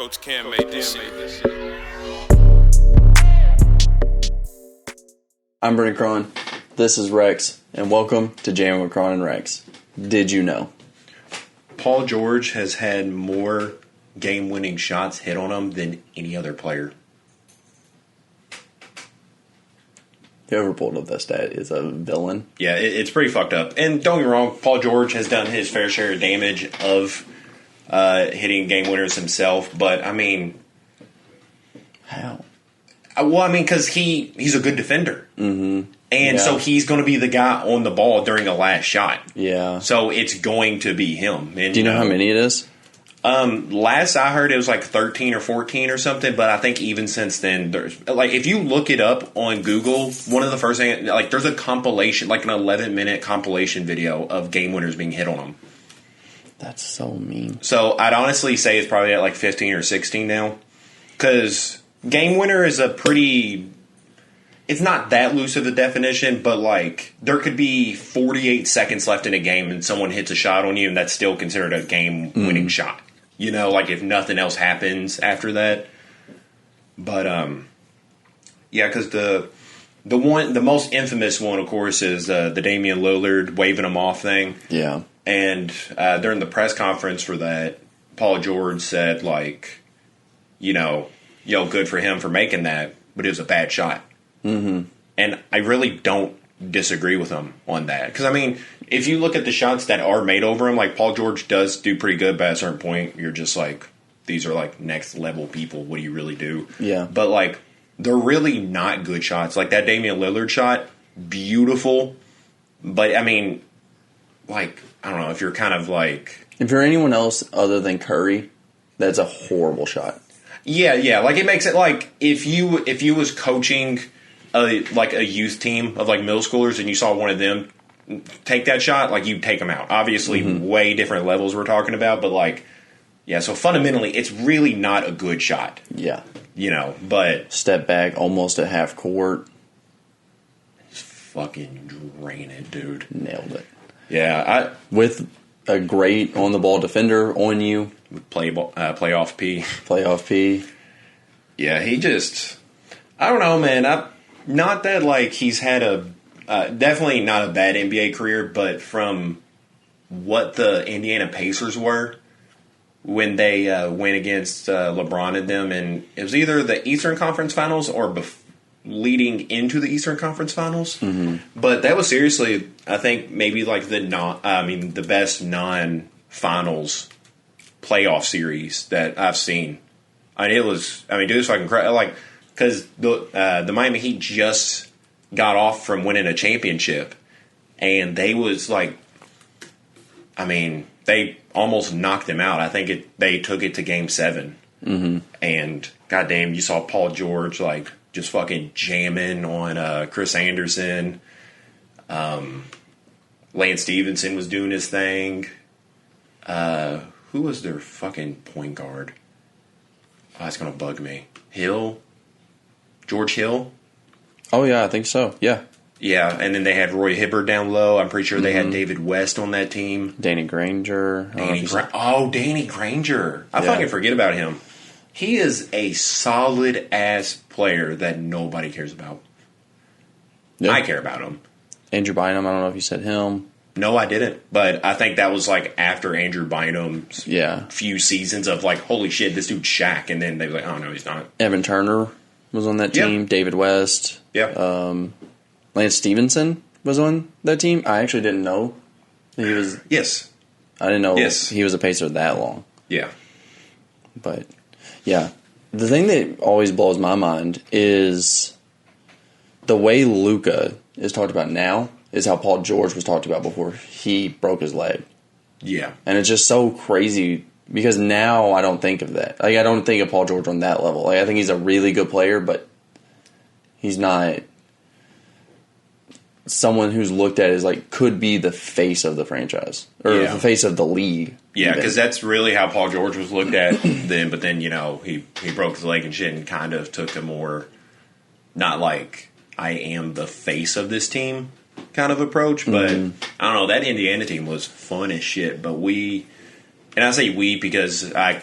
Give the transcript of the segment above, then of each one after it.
Coach Cam made this shit. I'm Brenden Kron. This is Rex, and welcome to Jammin with Kron and Rex. Did you know? Paul George has had more game-winning shots hit on him than any other player. Whoever pulled up that stat is a villain. Yeah, it's pretty fucked up. And don't get me wrong, Paul George has done his fair share of damage of hitting game winners himself. But, I mean... How? Well, I mean, because he's a good defender. Mm-hmm. And so he's going to be the guy on the ball during the last shot. Yeah. So it's going to be him. And, do you know how many it is? Last I heard, it was like 13 or 14 or something. But I think even since then, there's like if you look it up on Google, one of the first things like there's a compilation, like an 11-minute compilation video of game winners being hit on them. That's so mean. So I'd honestly say it's probably at like 15 or 16 now, because game winner is a pretty. It's not that loose of a definition, but like there could be 48 seconds left in a game and someone hits a shot on you, and that's still considered a game-winning shot. You know, like if nothing else happens after that. But yeah, because the most infamous one, of course, is the Damian Lillard waving him off thing. Yeah, and during the press conference for that, Paul George said like, good for him for making that, but it was a bad shot. Mm-hmm. And I really don't disagree with him on that. Because, I mean, if you look at the shots that are made over him, like, Paul George does do pretty good, but at a certain point, you're just like, these are, like, next-level people. What do you really do? Yeah. But, like, they're really not good shots. Like, that Damian Lillard shot, beautiful. But, I mean, like, I don't know, if you're kind of, like... If you're anyone else other than Curry, that's a horrible shot. Yeah. Like, it makes it, like, if you was coaching... a youth team of like middle schoolers, and you saw one of them take that shot, like you'd take them out. Obviously, way different levels we're talking about, but like, yeah. So fundamentally, it's really not a good shot. Yeah, but step back, almost at half court, just fucking drain it, dude. Nailed it. Yeah, with a great on the ball defender on you. Playoff P. Yeah, he just. I don't know, man. Not that, like, he's had definitely not a bad NBA career, but from what the Indiana Pacers were when they went against LeBron and them, and it was either the Eastern Conference Finals or leading into the Eastern Conference Finals. Mm-hmm. But that was seriously, I think, maybe, like, the best non-finals playoff series that I've seen. Dude, it was fucking crazy. Like, because the Miami Heat just got off from winning a championship, and they was like, they almost knocked them out. I think they took it to Game 7, and goddamn, you saw Paul George like just fucking jamming on Chris Anderson. Lance Stevenson was doing his thing. Who was their fucking point guard? Oh, that's gonna bug me. George Hill? Oh, yeah, I think so. Yeah. Yeah, and then they had Roy Hibbert down low. I'm pretty sure they had David West on that team. Danny Granger. Danny Granger. I fucking forget about him. He is a solid-ass player that nobody cares about. Yeah. I care about him. Andrew Bynum, I don't know if you said him. No, I didn't. But I think that was like after Andrew Bynum's few seasons of like, holy shit, this dude's Shaq. And then they were like, oh, no, he's not. Evan Turner was on that team. David West. Yeah. Lance Stevenson was on that team. I actually didn't know he was. Yes. I didn't know he was a Pacer that long. Yeah. But, yeah. The thing that always blows my mind is the way Luka is talked about now is how Paul George was talked about before he broke his leg. Yeah. And it's just so crazy because now I don't think of that. Like, I don't think of Paul George on that level. Like, I think he's a really good player, but he's not someone who's looked at as, like, could be the face of the franchise. Or the face of the league. Yeah, because that's really how Paul George was looked at then. But then, he broke his leg and shit and kind of took a more, not like, I am the face of this team kind of approach. But, I don't know, that Indiana team was fun as shit. But and I say we because I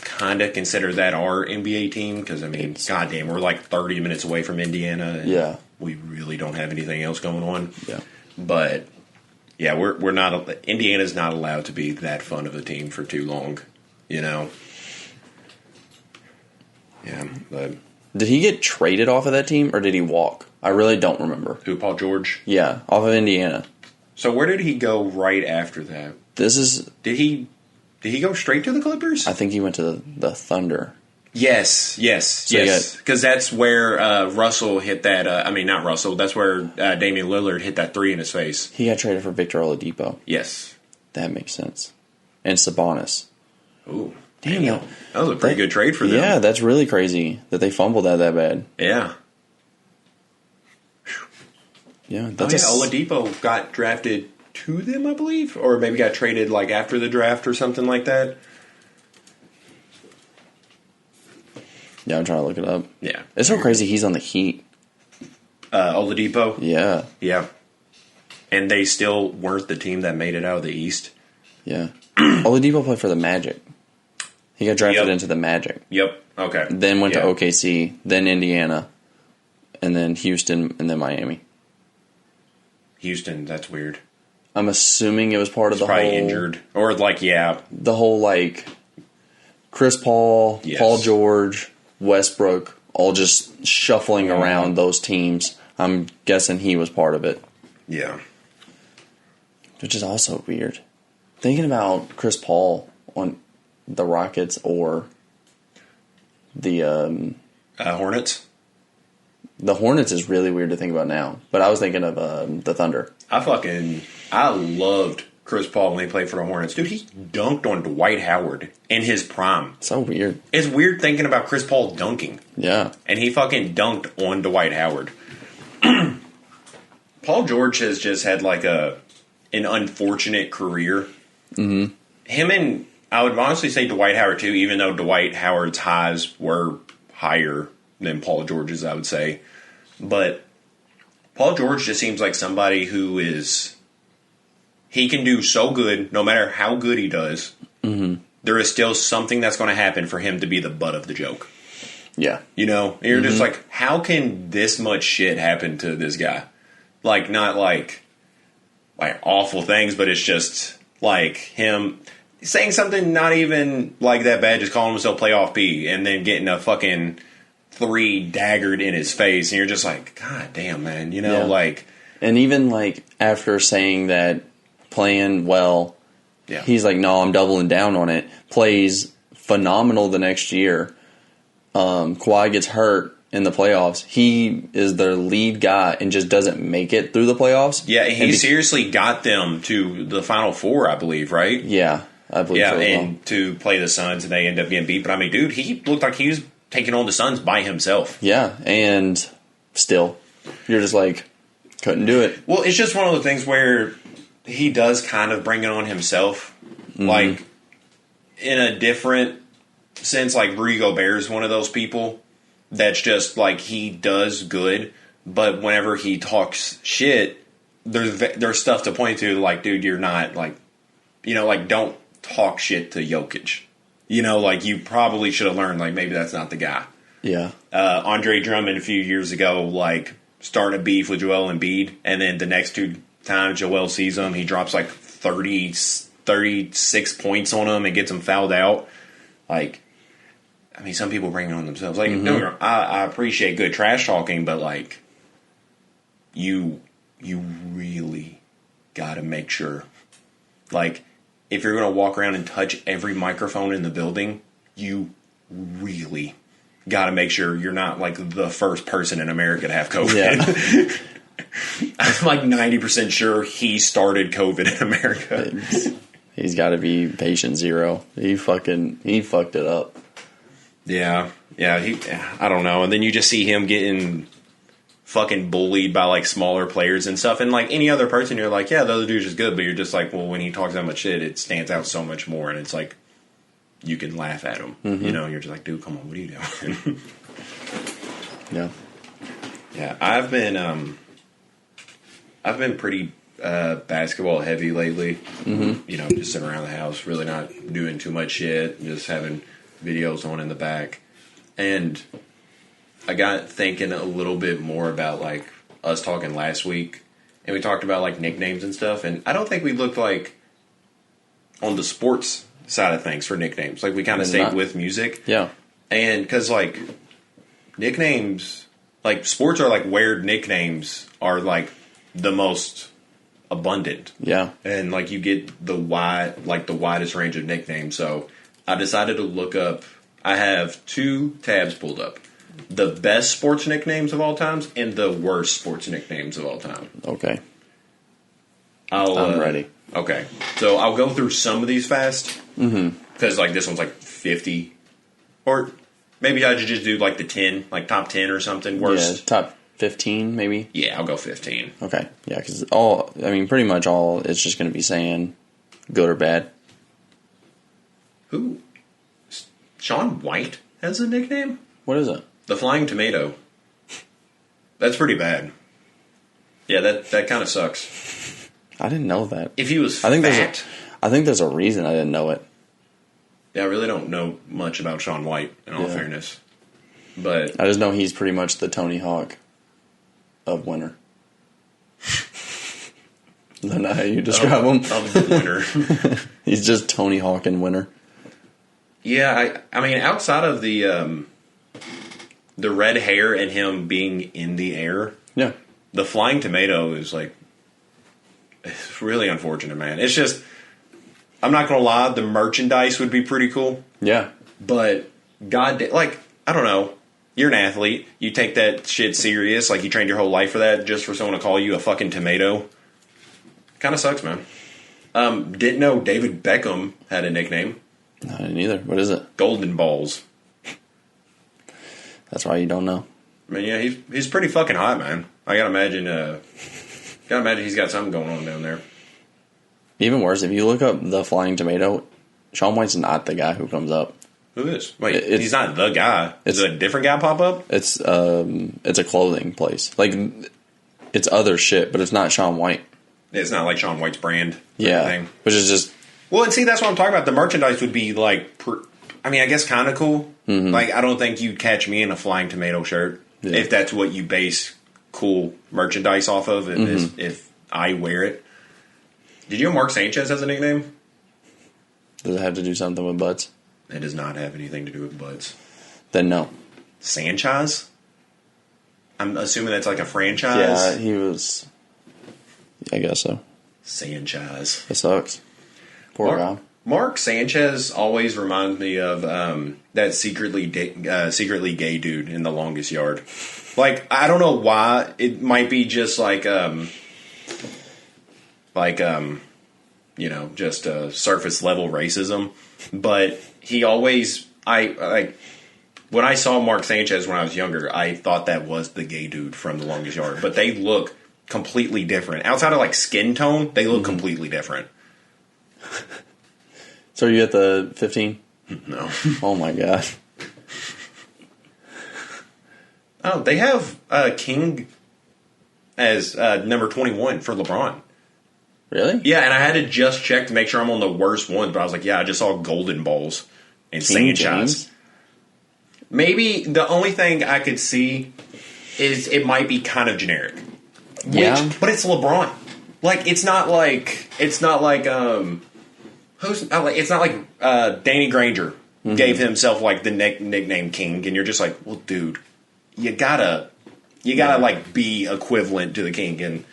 kind of consider that our NBA team because, I mean, goddamn, we're like 30 minutes away from Indiana. And we really don't have anything else going on. Yeah. But, yeah, we're not – Indiana's not allowed to be that fun of a team for too long, you know? Yeah, but – Did he get traded off of that team, or did he walk? I really don't remember. Who, Paul George? Yeah, off of Indiana. So where did he go right after that? Did he go straight to the Clippers? I think he went to the Thunder. Yes. Because that's where Russell hit that. Not Russell. That's where Damian Lillard hit that three in his face. He got traded for Victor Oladipo. Yes, that makes sense. And Sabonis. Ooh, damn! That was a pretty good trade for them. Yeah, that's really crazy that they fumbled that bad. Yeah. Yeah, Oladipo got drafted to them, I believe, or maybe got traded like after the draft or something like that. Yeah, I'm trying to look it up. Yeah, it's so crazy. He's on the Heat. Oladipo. Yeah, and they still weren't the team that made it out of the East. Yeah, Oladipo played for the Magic. He got drafted into the Magic. Yep. Okay. Then went to OKC, then Indiana, and then Houston, and then Miami. Houston, that's weird. I'm assuming it was part of the probably whole injured or the whole like Chris Paul, Paul George, Westbrook, all just shuffling around those teams. I'm guessing he was part of it. Yeah, which is also weird. Thinking about Chris Paul on the Rockets or the Hornets. The Hornets is really weird to think about now, but I was thinking of the Thunder. I loved Chris Paul when he played for the Hornets. Dude, he dunked on Dwight Howard in his prime. So weird. It's weird thinking about Chris Paul dunking. Yeah. And he fucking dunked on Dwight Howard. Paul George has just had like an unfortunate career. Mm-hmm. Him and I would honestly say Dwight Howard too, even though Dwight Howard's highs were higher than Paul George's, I would say. But Paul George just seems like somebody who he can do so good, no matter how good he does, there is still something that's going to happen for him to be the butt of the joke. Yeah. You know? And you're just like, how can this much shit happen to this guy? Like, not like awful things, but it's just like him saying something not even like that bad, just calling himself playoff P, and then getting a fucking 3 daggered in his face, and you're just like, God damn, man, you know, like. And even like after saying that, playing well, he's like, no, I'm doubling down on it. Plays phenomenal the next year. Kawhi gets hurt in the playoffs. He is their lead guy and just doesn't make it through the playoffs. Yeah, he seriously got them to the Final Four, I believe, right? Yeah, I believe so. Yeah, and to play the Suns, and they end up getting beat. But I mean, dude, he looked like he was taking on the Suns by himself. Yeah, and still, you're just like, couldn't do it. Well, it's just one of the things where he does kind of bring it on himself. Like, in a different sense, like Rudy Gobert is one of those people that's just like, he does good, but whenever he talks shit, there's stuff to point to, like, dude, you're not, like, you know, like, don't talk shit to Jokic. You know, like, you probably should have learned, like, maybe that's not the guy. Yeah. Andre Drummond a few years ago, like, started a beef with Joel Embiid, and then the next 2 times Joel sees him, he drops, like, 36 points on him and gets him fouled out. Like, I mean, some people bring it on themselves. Like, no, I appreciate good trash talking, but, like, you really got to make sure. Like, if you're going to walk around and touch every microphone in the building, you really got to make sure you're not, like, the first person in America to have COVID. Yeah. I'm, like, 90% sure he started COVID in America. He's got to be patient zero. He fucked it up. Yeah. I don't know. And then you just see him getting fucking bullied by, like, smaller players and stuff. And, like, any other person, you're like, yeah, the other dude's just good. But you're just like, well, when he talks that much shit, it stands out so much more. And it's like, you can laugh at him. You know, you're just like, dude, come on, what are you doing? Yeah. Yeah, I've been pretty basketball heavy lately. You know, just sitting around the house, really not doing too much shit, just having videos on in the back. And I got thinking a little bit more about, like, us talking last week. And we talked about, like, nicknames and stuff. And I don't think we looked, like, on the sports side of things for nicknames. Like, we kind of stayed with music. Yeah. And because, like, nicknames, like, sports are, like, where nicknames are, like, the most abundant. Yeah. And, like, you get the widest range of nicknames. So I decided to look up, I have 2 tabs pulled up. The best sports nicknames of all times and the worst sports nicknames of all time. Okay. I'm ready. Okay. So I'll go through some of these fast. Because, like, this one's, like, 50. Or maybe I should just do, like, the 10, like, top 10 or something. Worst. Yeah, top 15, maybe? Yeah, I'll go 15. Okay. Yeah, because pretty much all it's just going to be saying good or bad. Who? Shaun White has a nickname? What is it? The Flying Tomato. That's pretty bad. Yeah, that kind of sucks. I didn't know that. If he was I think fat... I think there's a reason I didn't know it. Yeah, I really don't know much about Shaun White, in all fairness. But I just know he's pretty much the Tony Hawk of winter. Is that not how you describe him? Of the winter. He's just Tony Hawk in winter. Yeah, I mean, outside of the red hair and him being in the air, yeah, the Flying Tomato is, like, it's really unfortunate, man. It's just, I'm not gonna lie, the merchandise would be pretty cool. Yeah, but like, I don't know. You're an athlete. You take that shit serious. Like, you trained your whole life for that, just for someone to call you a fucking tomato. Kind of sucks, man. Didn't know David Beckham had a nickname. No, I didn't either. What is it? Golden Balls. That's why you don't know. I mean, yeah, he's pretty fucking hot, man. I gotta imagine he's got something going on down there. Even worse, if you look up the Flying Tomato, Shaun White's not the guy who comes up. Who is? Wait, he's not the guy. Is a different guy pop up? It's a clothing place. Like, it's other shit, but it's not Shaun White. It's not like Shaun White's brand. Yeah, thing. Which is just... Well, and see, that's what I'm talking about. The merchandise would be, like, I mean, I guess kind of cool. Mm-hmm. Like, I don't think you'd catch me in a Flying Tomato shirt if that's what you base cool merchandise off of, if I wear it. Did you know Mark Sanchez has a nickname? Does it have to do something with butts? It does not have anything to do with butts. Then no. Sanchez? I'm assuming that's like a franchise? Yeah, he was... I guess so. Sanchez. It sucks. Poor guy. Mark Sanchez always reminds me of that secretly gay dude in The Longest Yard. Like, I don't know why. It might be just like you know, just surface level racism. But he always, when I saw Mark Sanchez when I was younger, I thought that was the gay dude from The Longest Yard. But they look completely different. Outside of, like, skin tone, they look completely different. So are you at the 15? No. Oh my god. Oh, they have King as number 21 for LeBron. Really? Yeah, and I had to just check to make sure I'm on the worst one, but I was like, yeah, I just saw Golden Balls and Sanchez. Maybe the only thing I could see is it might be kind of generic. Yeah. But it's LeBron. Like, it's not like Danny Granger gave himself, like, the nickname King, and you're just like, well, dude, you gotta like, be equivalent to the King, and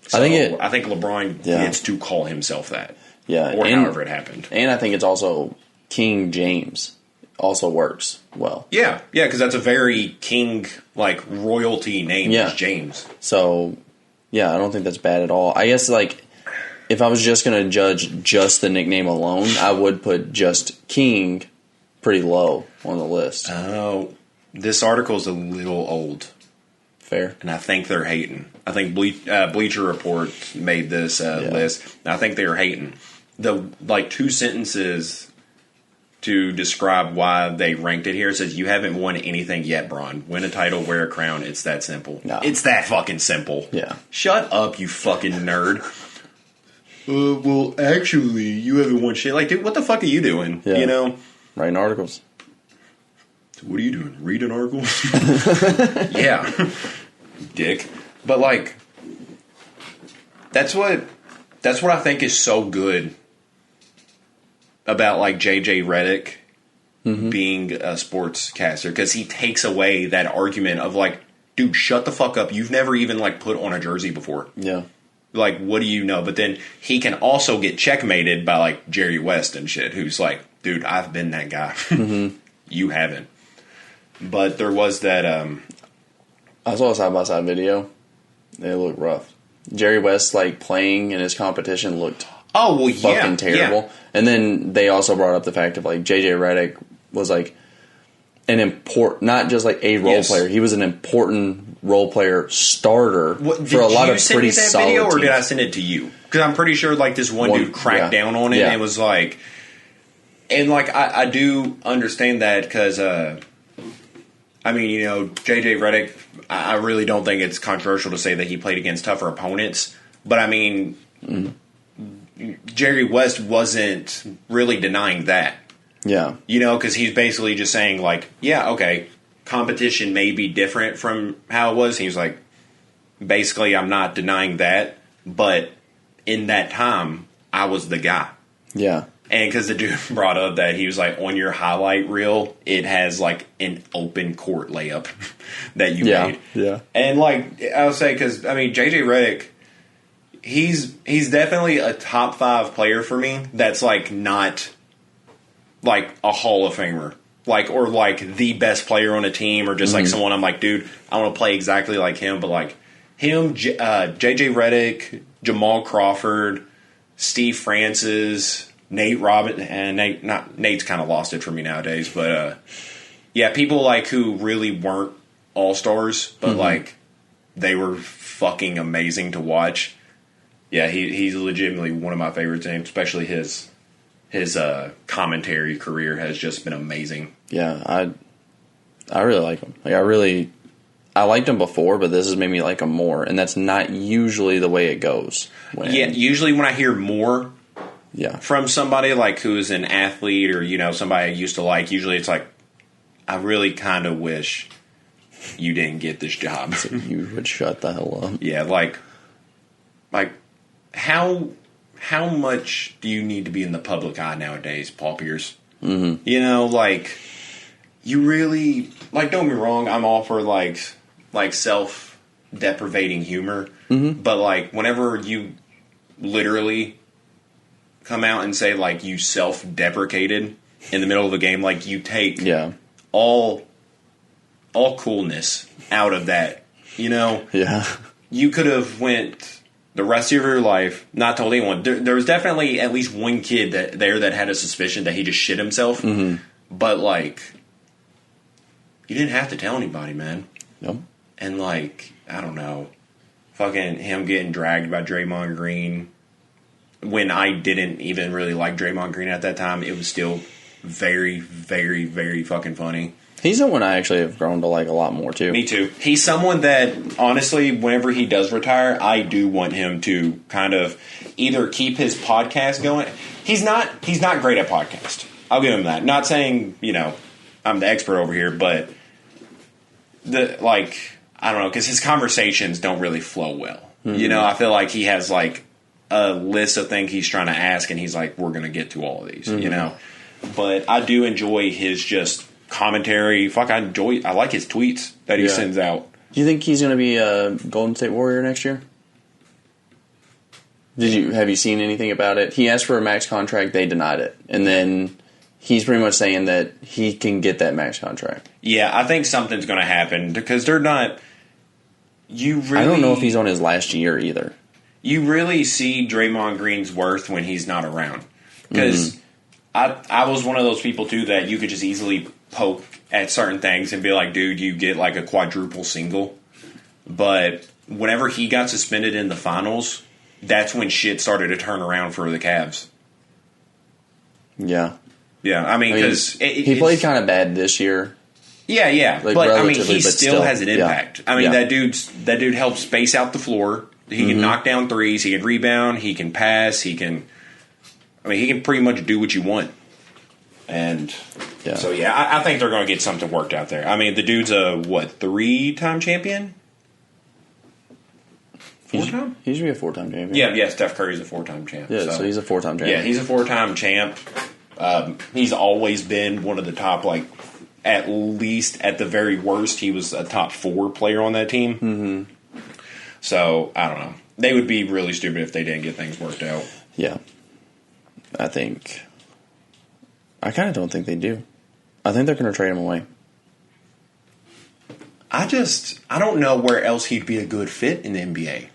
so I think LeBron gets to call himself that. Yeah. Or however it happened. And I think it's also King James also works well. Yeah, because that's a very king, like, royalty name, is James. So, yeah, I don't think that's bad at all. I guess, like, if I was just going to judge just the nickname alone, I would put just King pretty low on the list. Oh, this article's a little old. Fair. And I think they're hating. I think Bleacher Report made this list. And I think they were hating. The, like, 2 sentences to describe why they ranked it here. It says, you haven't won anything yet, Bron. Win a title, wear a crown. It's that simple. No. It's that fucking simple. Yeah. Shut up, you fucking nerd. Well, actually, you haven't won shit. Like, dude, what the fuck are you doing? Yeah. You know? Writing articles. what are you doing? Reading articles? Yeah. Dick. But, like, that's what I think is so good about, like, JJ Reddick being a sportscaster, because he takes away that argument of, like, dude, shut the fuck up. You've never even, like, put on a jersey before. Yeah. Like, what do you know? But then he can also get checkmated by, like, Jerry West and shit, who's like, dude, I've been that guy. You haven't. But there was that... I saw a side-by-side video. They looked rough. Jerry West, like, playing in his competition looked fucking terrible. Yeah. And then they also brought up the fact of, like, JJ Reddick was, like, an important, not just, like, a role player. He was an important role player starter for a lot of pretty solid teams. Did you send me that video, or did I send it to you? Because I'm pretty sure, like, this one dude cracked down on it and was like... And, like, I do understand that because, I mean, you know, JJ Reddick, I really don't think it's controversial to say that he played against tougher opponents. But, I mean, Jerry West wasn't really denying that. Yeah. You know, because he's basically just saying, like, yeah, okay, competition may be different from how it was. He's like, basically, I'm not denying that. But in that time, I was the guy. Yeah. And because the dude brought up that he was like, on your highlight reel, it has like an open court layup that you made. Yeah. And like, I'll say, because, I mean, JJ Reddick, he's definitely a top 5 player for me that's like not like a Hall of Famer. Like, or like the best player on a team, or just like someone I'm like, dude, I want to play exactly like him. But like him, JJ Reddick, Jamal Crawford, Steve Francis, Nate Robin, and Nate's kind of lost it for me nowadays, but yeah, people like who really weren't all-stars, but like they were fucking amazing to watch. Yeah, he's legitimately one of my favorites, and especially his commentary career has just been amazing. Yeah, I really like him. Like I liked him before, but this has made me like him more, and that's not usually the way it goes. Usually when I hear more from somebody like who's an athlete, or, you know, somebody I used to like, usually it's like, I really kind of wish you didn't get this job. So you would shut the hell up. Yeah, like how much do you need to be in the public eye nowadays, Paul Pierce? You know, like, you really, like, don't get me wrong, I'm all for like self-deprivating humor, but like whenever you literally come out and say, like, you self-deprecated in the middle of a game, like, you take all coolness out of that, you know? Yeah. You could have went the rest of your life, not told anyone. There was definitely at least one kid that had a suspicion that he just shit himself, but, like, you didn't have to tell anybody, man. Yep. And, like, I don't know, fucking him getting dragged by Draymond Green, when I didn't even really like Draymond Green at that time, it was still very, very, very fucking funny. He's someone I actually have grown to like a lot more, too. Me too. He's someone that, honestly, whenever he does retire, I do want him to kind of either keep his podcast going. He's not great at podcast. I'll give him that. Not saying, you know, I'm the expert over here, but I don't know, because his conversations don't really flow well. You know, I feel like he has, like, a list of things he's trying to ask, and he's like, we're going to get to all of these, you know? But I do enjoy his just commentary. I like his tweets that he sends out. Do you think he's going to be a Golden State Warrior next year? Have you seen anything about it? He asked for a max contract, they denied it. And then he's pretty much saying that he can get that max contract. Yeah, I think something's going to happen, because they're not... I don't know if he's on his last year either. You really see Draymond Green's worth when he's not around. Because I was one of those people, too, that you could just easily poke at certain things and be like, dude, you get like a quadruple single. But whenever he got suspended in the finals, that's when shit started to turn around for the Cavs. Yeah. Yeah, I mean, because... he played kind of bad this year. Yeah. Like, but, I mean, he still has an impact. I mean, that dude helps space out the floor. He can knock down threes. He can rebound. He can pass. He can pretty much do what you want. And Yeah. So, I think they're going to get something worked out there. I mean, the dude's a, 3-time champion? 4-time? He should be a 4-time champion. Yeah, Steph Curry's a 4-time champ. Yeah, so he's a 4-time champ. Yeah, he's a 4-time champ. He's always been one of the top, at least at the very worst, he was a top 4 player on that team. Mm-hmm. So, I don't know. They would be really stupid if they didn't get things worked out. Yeah. I kind of don't think they do. I think they're going to trade him away. I don't know where else he'd be a good fit in the NBA.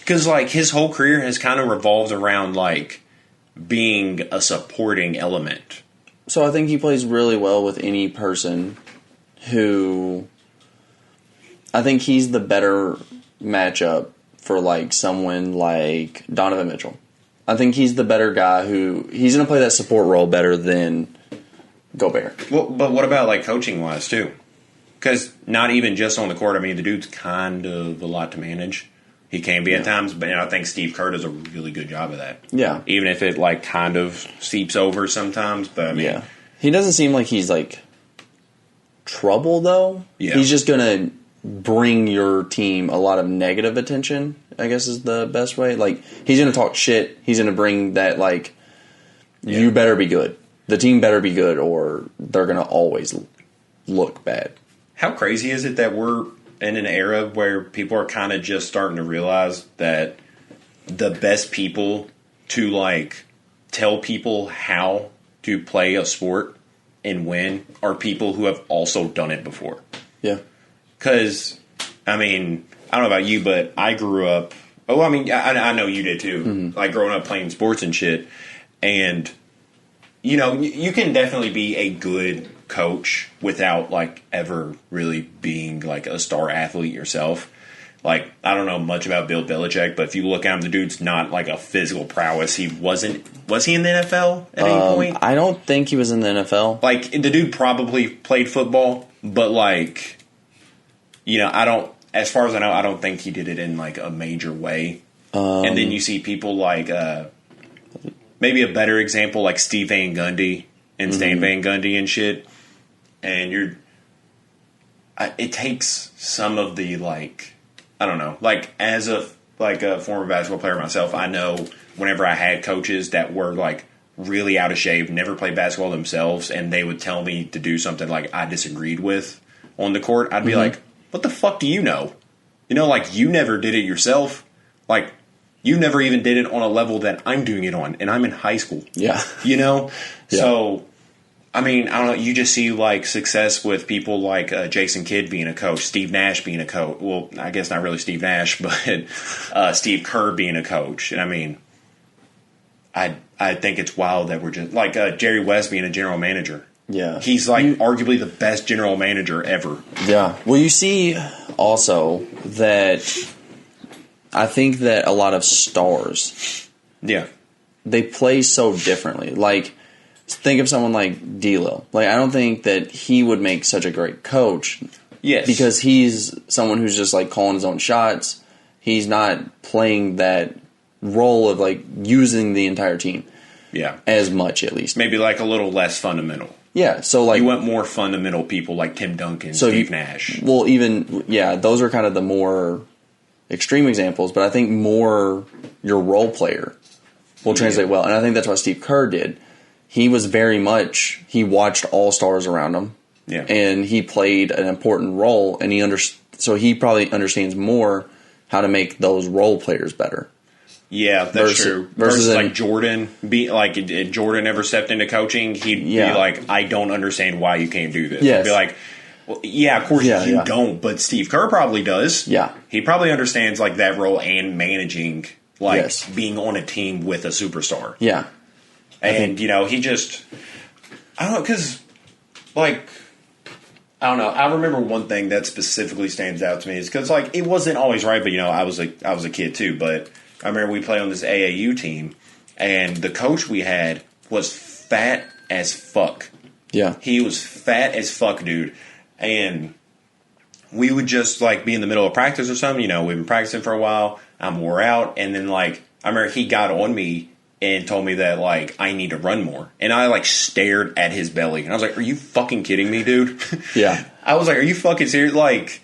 Because, his whole career has kind of revolved around, being a supporting element. So I think he plays really well with any person who... I think he's the better matchup for, someone like Donovan Mitchell. I think he's the better guy who... He's going to play that support role better than Gobert. Well, but what about, coaching-wise, too? Because not even just on the court. I mean, the dude's kind of a lot to manage. He can be at times, but I think Steve Kerr does a really good job of that. Yeah. Even if it, kind of seeps over sometimes. But, I mean... Yeah. He doesn't seem like he's, trouble, though. Yeah. He's just going to bring your team a lot of negative attention, I guess is the best way. He's going to talk shit. He's going to bring that, you better be good. The team better be good, or they're going to always look bad. How crazy is it that we're in an era where people are kind of just starting to realize that the best people to, tell people how to play a sport and win are people who have also done it before. Yeah. Because, I mean, I don't know about you, but I grew up... Oh, I mean, I know you did too. Mm-hmm. Growing up playing sports and shit. And, you can definitely be a good coach without, ever really being, a star athlete yourself. I don't know much about Bill Belichick, but if you look at him, the dude's not, a physical prowess. He wasn't... Was he in the NFL at any point? I don't think he was in the NFL. The dude probably played football, but, I don't... As far as I know, I don't think he did it in, a major way. And then you see people maybe a better example, Steve Van Gundy and Stan Van Gundy and shit. And it takes some of the, I don't know. As a former basketball player myself, I know whenever I had coaches that were, really out of shape, never played basketball themselves, and they would tell me to do something, I disagreed with on the court, I'd be like, what the fuck do you know? You never did it yourself. You never even did it on a level that I'm doing it on, and I'm in high school. Yeah. Yeah. So, I mean, I don't know. You just see, success with people like Jason Kidd being a coach, Steve Nash being a coach. Well, I guess not really Steve Nash, but Steve Kerr being a coach. And, I mean, I think it's wild that we're just... Jerry West being a general manager. Yeah. He's, arguably the best general manager ever. Yeah. Well, you see also that I think that a lot of stars... Yeah. They play so differently. Think of someone like D'Lo. I don't think that he would make such a great coach. Yes. Because he's someone who's just, calling his own shots. He's not playing that role of, using the entire team. Yeah. As much, at least. Maybe, a little less fundamental. Yeah, so you want more fundamental people like Tim Duncan, Steve Nash. Well, those are kind of the more extreme examples, but I think more your role player will translate well. And I think that's what Steve Kerr did. He was very much, he watched all stars around him. Yeah. And he played an important role, and so he probably understands more how to make those role players better. Yeah, that's true. Versus Jordan, if Jordan ever stepped into coaching, he'd be like, I don't understand why you can't do this. Yes. He'd be like, well, yeah, of course you don't, but Steve Kerr probably does. Yeah. He probably understands that role and managing, being on a team with a superstar. Yeah. And, he just, I don't know, because, I don't know. I remember one thing that specifically stands out to me is because, it wasn't always right, but, I was a kid too, but I remember we played on this AAU team, and the coach we had was fat as fuck. Yeah. He was fat as fuck, dude. And we would just, be in the middle of practice or something. We've been practicing for a while. I'm wore out. And then, I remember he got on me and told me that, like, I need to run more. And I, like, stared at his belly. And I was like, are you fucking kidding me, dude? Yeah. I was like, are you fucking serious? Like,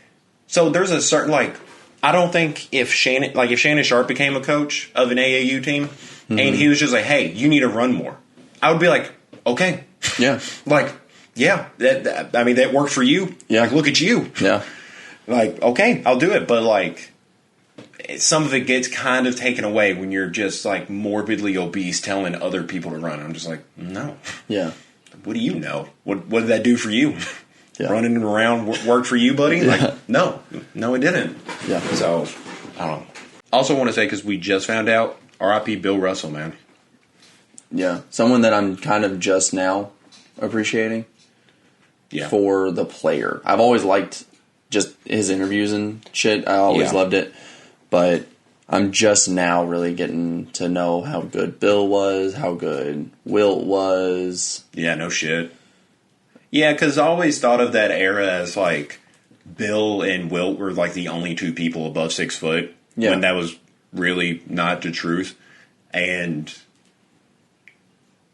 so there's a certain, like, I don't think if Shannon Sharp became a coach of an AAU team and he was just like, hey, you need to run more, I would be like, okay. Yeah. Like, yeah, that worked for you. Yeah. Like, look at you. Yeah. Like, okay, I'll do it. But, like, some of it gets kind of taken away when you're just, like, morbidly obese telling other people to run. I'm just like, no. Yeah. What do you know? What did that do for you? Yeah. Running around worked for you, buddy? Yeah. Like, no, it didn't. Yeah. So, I don't know. Also want to say, because we just found out, R.I.P. Bill Russell, man. Yeah. Someone that I'm kind of just now appreciating for the player. I've always liked just his interviews and shit. I always loved it. But I'm just now really getting to know how good Bill was, how good Wilt was. Yeah, no shit. Yeah, because I always thought of that era as, like, Bill and Wilt were, like, the only two people above 6 foot. Yeah. When that was really not the truth. And,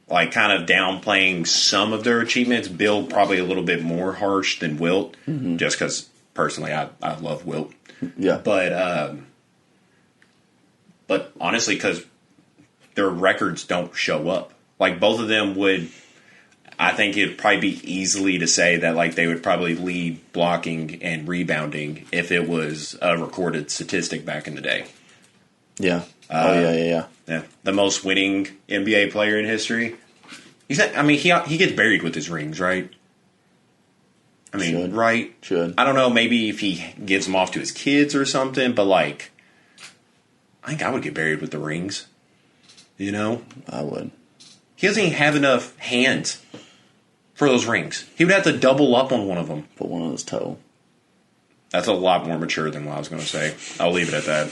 like, kind of downplaying some of their achievements. Bill probably a little bit more harsh than Wilt. Just because, personally, I love Wilt. Yeah. But honestly, because their records don't show up. Like, both of them would... I think it'd probably be easily to say that, like, they would probably lead blocking and rebounding if it was a recorded statistic back in the day. Yeah. Yeah. The most winning NBA player in history. He gets buried with his rings, right? I mean, right? Should. I don't know, maybe if he gives them off to his kids or something, but, like, I think I would get buried with the rings. You know? I would. He doesn't even have enough hands for those rings. He would have to double up on one of them. Put one on his toe. That's a lot more mature than what I was going to say. I'll leave it at that.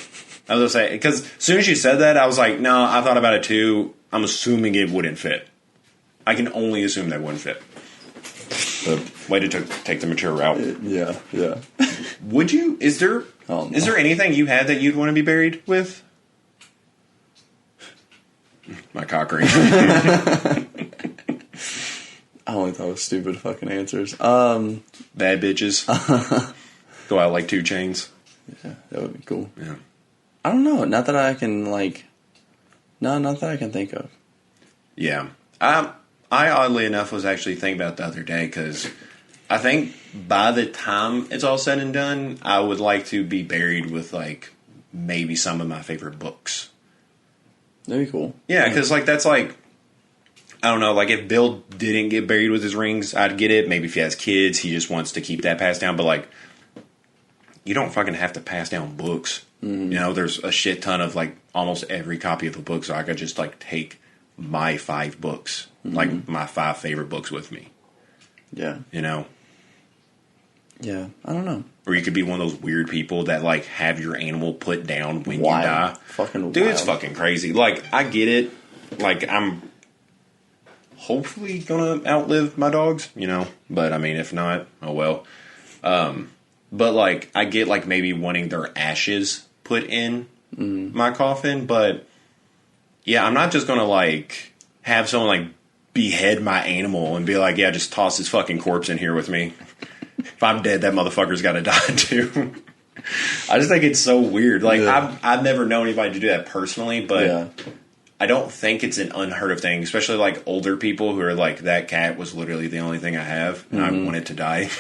I was going to say, because as soon as you said that, I was like, no, I thought about it too. I'm assuming it wouldn't fit. I can only assume that wouldn't fit. Way to take the mature route. Yeah. Would you? Is there anything you had that you'd want to be buried with? My cock ring. I only thought it was stupid fucking answers. Bad bitches. Go out like 2 Chainz. Yeah, that would be cool. Yeah. I don't know. Not that I can, like... No, not that I can think of. Yeah. I oddly enough was actually thinking about the other day, because I think by the time it's all said and done, I would like to be buried with, like, maybe some of my favorite books. That'd be cool. Yeah, because, like, that's, like... I don't know, like, if Bill didn't get buried with his rings, I'd get it. Maybe if he has kids, he just wants to keep that passed down. But, like, you don't fucking have to pass down books. You know, there's a shit ton of, like, almost every copy of a book, so I could just, like, take my 5 books, like, my 5 favorite books with me. Yeah. You know? Yeah, I don't know. Or you could be one of those weird people that, like, have your animal put down when you die. Fucking Dude, wild. it's fucking crazy. Like, I get it. Like, I'm... hopefully gonna outlive my dogs, you know, but I mean, if not, oh well. But like, I get like maybe wanting their ashes put in my coffin, but yeah, I'm not just gonna like have someone like behead my animal and be like, yeah, just toss his fucking corpse in here with me. If I'm dead, that motherfucker's gotta die too. I just think it's so weird. Like, I've never known anybody to do that personally, but I don't think it's an unheard of thing, especially like older people who are like, that cat was literally the only thing I have, and I want it to die.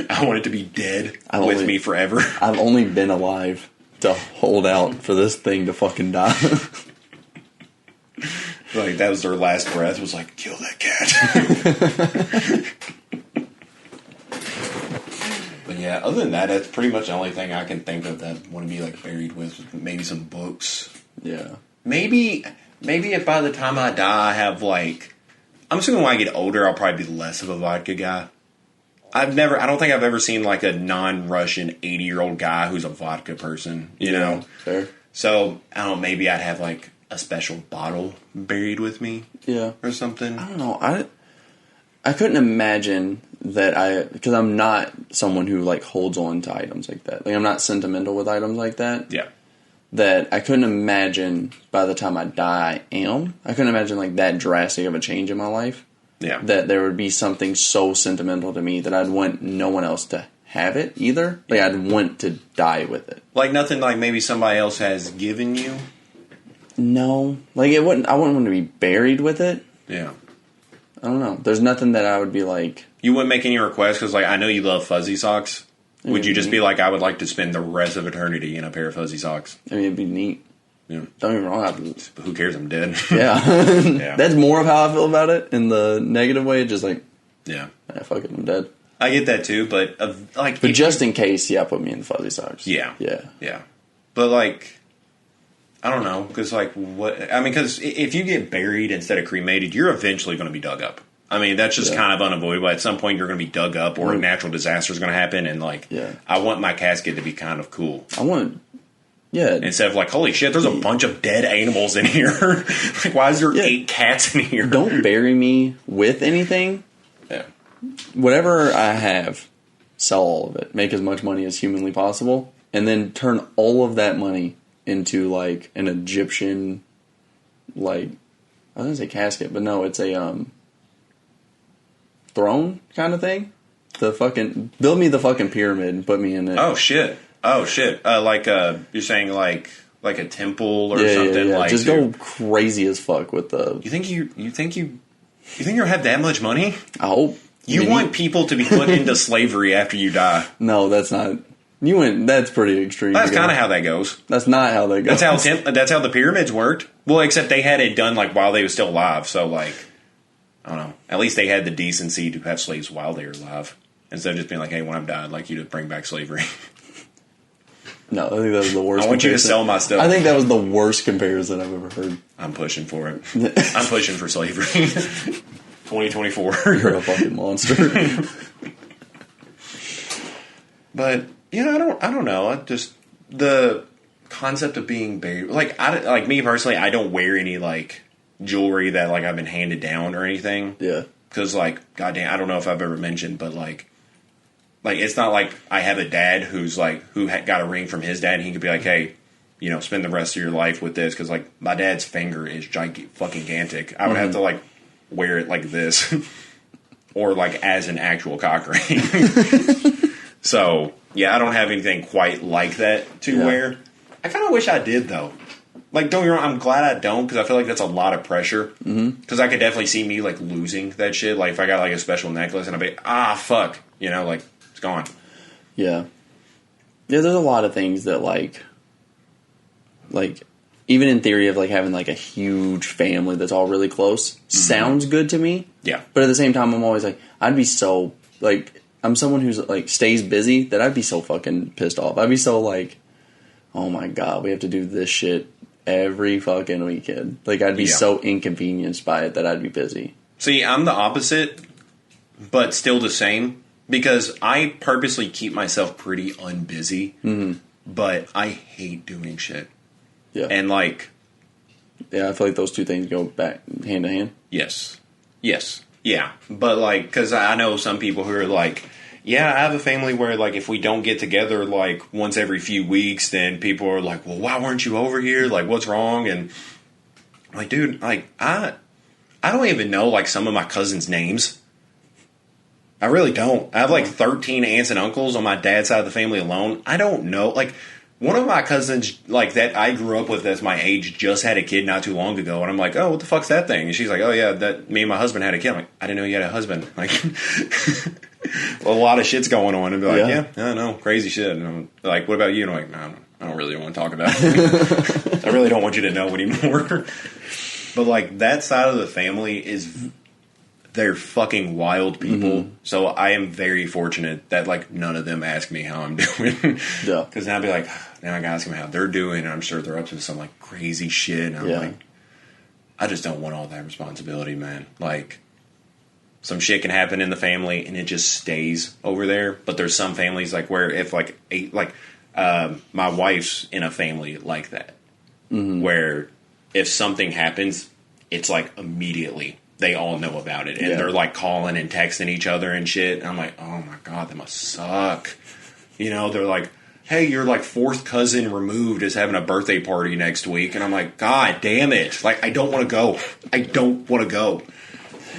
I want it to be dead with me forever. I've only been alive to hold out for this thing to fucking die. Like, that was their last breath, was like, kill that cat. But yeah, other than that, that's pretty much the only thing I can think of that I want to be like buried with. Maybe some books. Yeah. Maybe if by the time I die, I have like... I'm assuming when I get older, I'll probably be less of a vodka guy. I don't think I've ever seen like a non-Russian 80-year-old guy who's a vodka person, you know? Fair. So, I don't know, maybe I'd have like a special bottle buried with me. Yeah. Or something. I don't know. I couldn't imagine that because I'm not someone who like holds on to items like that. Like, I'm not sentimental with items like that. Yeah. that I couldn't imagine by the time I die I am. I couldn't imagine like that drastic of a change in my life. Yeah. That there would be something so sentimental to me that I'd want no one else to have it either. Like I'd want to die with it. Like nothing like maybe somebody else has given you? No. Like I wouldn't want to be buried with it. Yeah. I don't know. There's nothing that I would be like... You wouldn't make any requests because like I know you love fuzzy socks. Would you just be like, I would like to spend the rest of eternity in a pair of fuzzy socks? I mean, it'd be neat. Yeah. Don't get me wrong. Who cares? I'm dead. Yeah. Yeah. That's more of how I feel about it in the negative way. Just like, yeah, fuck it, I'm dead. I get that too, but But just in case, put me in the fuzzy socks. Yeah. Yeah. Yeah. But like, I don't know, because like what? I mean, because if you get buried instead of cremated, you're eventually going to be dug up. I mean, that's just kind of unavoidable. At some point, you're going to be dug up, or a natural disaster is going to happen. And like, I want my casket to be kind of cool. Instead of like, holy shit, there's a bunch of dead animals in here. Like, why is there 8 cats in here? Don't bury me with anything. Yeah. Whatever I have, sell all of it. Make as much money as humanly possible, and then turn all of that money into like an Egyptian, like I was gonna say casket, but no, it's a throne kind of thing. Build me the fucking pyramid and put me in it. Oh shit! Like you're saying like a temple or something. Yeah. Like just go crazy as fuck with the. You think you're gonna have that much money? I hope. You want people to be put into slavery after you die? No, that's not. That's pretty extreme. That's kind of how that goes. That's not how that goes. That's how the pyramids worked. Well, except they had it done like while they were still alive. So like, I don't know. At least they had the decency to have slaves while they were alive, instead of just being like, "Hey, when I'm dead, I'd like you to bring back slavery." No, I think that was the worst. I want you to sell my stuff. I think that was the worst comparison I've ever heard. I'm pushing for it. I'm pushing for slavery. 2024. You're a fucking monster. But I don't know. I just the concept of being buried. Like me personally, I don't wear any like jewelry that like I've been handed down or anything. Yeah. Because like, goddamn, I don't know if I've ever mentioned, but like it's not like I have a dad who got a ring from his dad, and he could be like, hey, spend the rest of your life with this, because like my dad's finger is fucking gigantic. I would have to like wear it like this, or like as an actual cock ring. So yeah, I don't have anything quite like that to wear. I kind of wish I did though. Like, don't get me wrong, I'm glad I don't, because I feel like that's a lot of pressure. Because I could definitely see me like losing that shit. Like if I got like a special necklace and I'd be fuck, like it's gone. Yeah. Yeah, there's a lot of things that like even in theory of like having like a huge family that's all really close sounds good to me. Yeah. But at the same time, I'm always like, I'd be so like, I'm someone who's like stays busy that I'd be so fucking pissed off. I'd be so like, oh my God, we have to do this shit every fucking weekend. Like I'd be so inconvenienced by it that I'd be busy. See, I'm the opposite, but still the same, because I purposely keep myself pretty unbusy, but I hate doing shit. Yeah. And like... Yeah, I feel like those two things go back hand to hand. Yes. Yeah. But like, because I know some people who are like, yeah, I have a family where like if we don't get together like once every few weeks, then people are like, well, why weren't you over here? Like, what's wrong? And I'm like, dude, like I don't even know like some of my cousins' names. I really don't. I have like 13 aunts and uncles on my dad's side of the family alone. I don't know. Like one of my cousins like that I grew up with that's my age just had a kid not too long ago, and I'm like, oh, what the fuck's that thing? And she's like, oh yeah, that me and my husband had a kid. I'm like, I didn't know you had a husband. Like a lot of shit's going on, and be like, yeah, I know, crazy shit. And I'm like, what about you? And I'm like, I don't really want to talk about it. I really don't want you to know anymore. But like that side of the family they're fucking wild people. So I am very fortunate that like none of them ask me how I'm doing. Yeah. Because then I'd be like, now I gotta ask them how they're doing, and I'm sure they're up to some like crazy shit. And I'm like, I just don't want all that responsibility, man. Like some shit can happen in the family and it just stays over there. But there's some families like where if my wife's in a family like that, where if something happens, it's like immediately they all know about it, and they're like calling and texting each other and shit. And I'm like, oh my God, that must suck. They're like, hey, your like fourth cousin removed is having a birthday party next week, and I'm like, God damn it! Like, I don't want to go. I don't want to go.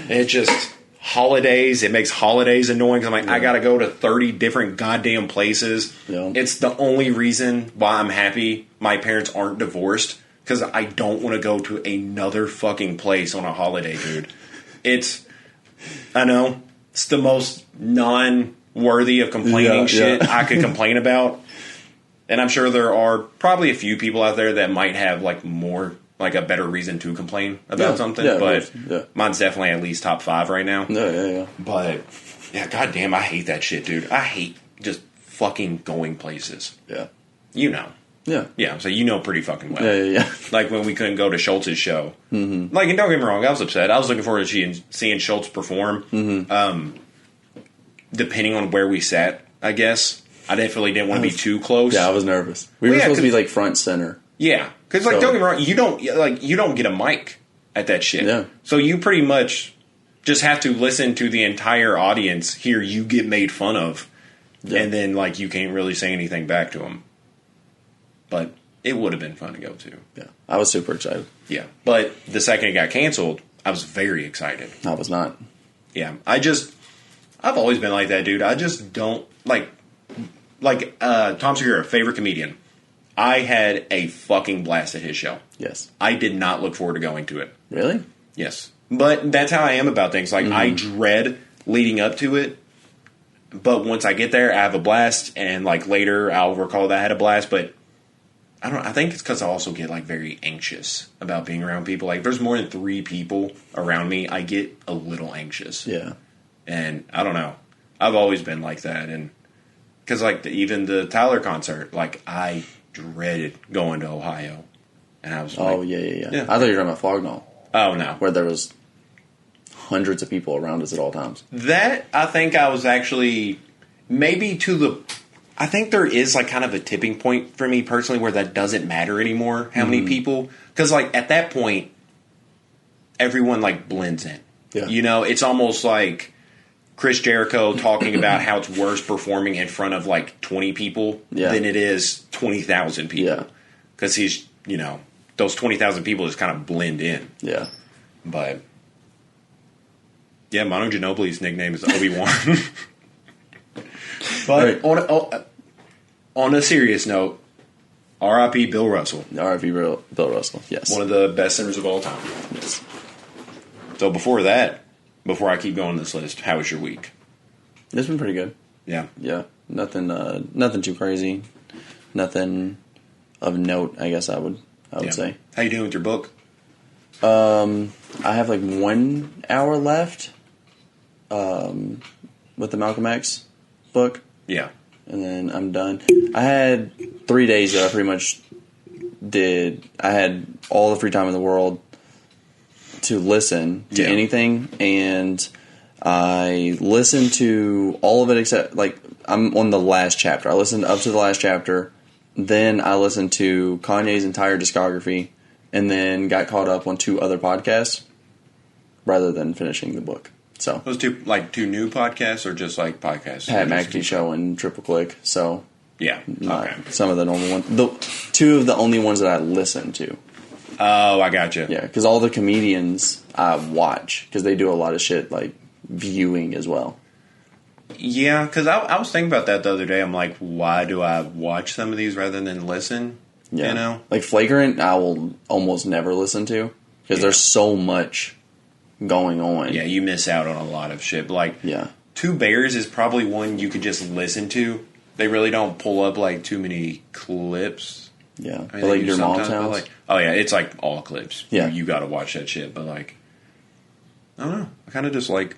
And it's just holidays. It makes holidays annoying. 'Cause I'm like, I gotta go to 30 different goddamn places. Yeah. It's the only reason why I'm happy my parents aren't divorced, because I don't want to go to another fucking place on a holiday, dude. I know it's the most non-worthy of complaining shit I could complain about. And I'm sure there are probably a few people out there that might have like more, like a better reason to complain about something. But mine's definitely at least top 5 right now. Yeah. But yeah, goddamn, I hate that shit, dude. I hate just fucking going places. Yeah. You know. Yeah. Yeah, so you know pretty fucking well. Yeah. Like when we couldn't go to Schultz's show. Mm-hmm. Like, and don't get me wrong, I was upset. I was looking forward to seeing Schultz perform. Mm-hmm. Depending on where we sat, I guess. I definitely didn't want to be too close. Yeah, I was nervous. We were supposed to be like front center. Yeah, because like don't get me wrong, you don't get a mic at that shit. Yeah. So you pretty much just have to listen to the entire audience hear you get made fun of, and then like you can't really say anything back to them. But it would have been fun to go to. Yeah, I was super excited. Yeah, but the second it got canceled, I was very excited. I was not. Yeah, I've always been like that, dude. I just don't like Tom Segura, favorite comedian. I had a fucking blast at his show. Yes. I did not look forward to going to it. Really? Yes. But that's how I am about things. Like, I dread leading up to it. But once I get there, I have a blast. And, like, later, I'll recall that I had a blast. But I think it's because I also get, like, very anxious about being around people. Like, if there's more than 3 people around me, I get a little anxious. Yeah. And I don't know. I've always been like that. And because, like, even the Tyler concert, like, I dreaded going to Ohio. And I was like... Oh, yeah. I thought you were talking about Flognall. Oh, no. Where there was hundreds of people around us at all times. That, I think I was actually... Maybe to the... I think there is, like, kind of a tipping point for me personally where that doesn't matter anymore, how many people... Because, like, at that point, everyone, like, blends in. Yeah. You know, it's almost like... Chris Jericho talking about how it's worse performing in front of like 20 people than it is 20,000 people. Yeah. Because he's, you know, those 20,000 people just kind of blend in. Yeah. But, yeah, Manu Ginobili's nickname is Obi-Wan. But on a serious note, R.I.P. Bill Russell. R.I.P. Bill Russell, yes. One of the best centers of all time. Yes. So before I keep going this list, how was your week? It's been pretty good. Yeah. Yeah. Nothing too crazy. Nothing of note, I guess I would say. How you doing with your book? I have like 1 hour left with the Malcolm X book. Yeah. And then I'm done. I had 3 days that I pretty much I had all the free time in the world to listen to anything, and I listened to all of it except, like, I'm on the last chapter. I listened up to the last chapter, then I listened to Kanye's entire discography, and then got caught up on 2 other podcasts rather than finishing the book. So those two new podcasts, or just like podcasts? Pat McAfee Show and Triple Click. So yeah, some of the normal ones. 2 of the only ones that I listened to. Oh, I got you. Yeah, because all the comedians I watch, because they do a lot of shit like viewing as well. Yeah, because I was thinking about that the other day. I'm like, why do I watch some of these rather than listen? Yeah. You know? Like Flagrant, I will almost never listen to, because there's so much going on. Yeah, you miss out on a lot of shit. Like, Two Bears is probably one you could just listen to. They really don't pull up like too many clips. Yeah, I mean, like Your Mom's House. Like, oh yeah, it's like all clips. Yeah, you got to watch that shit. But like, I don't know. I kind of just like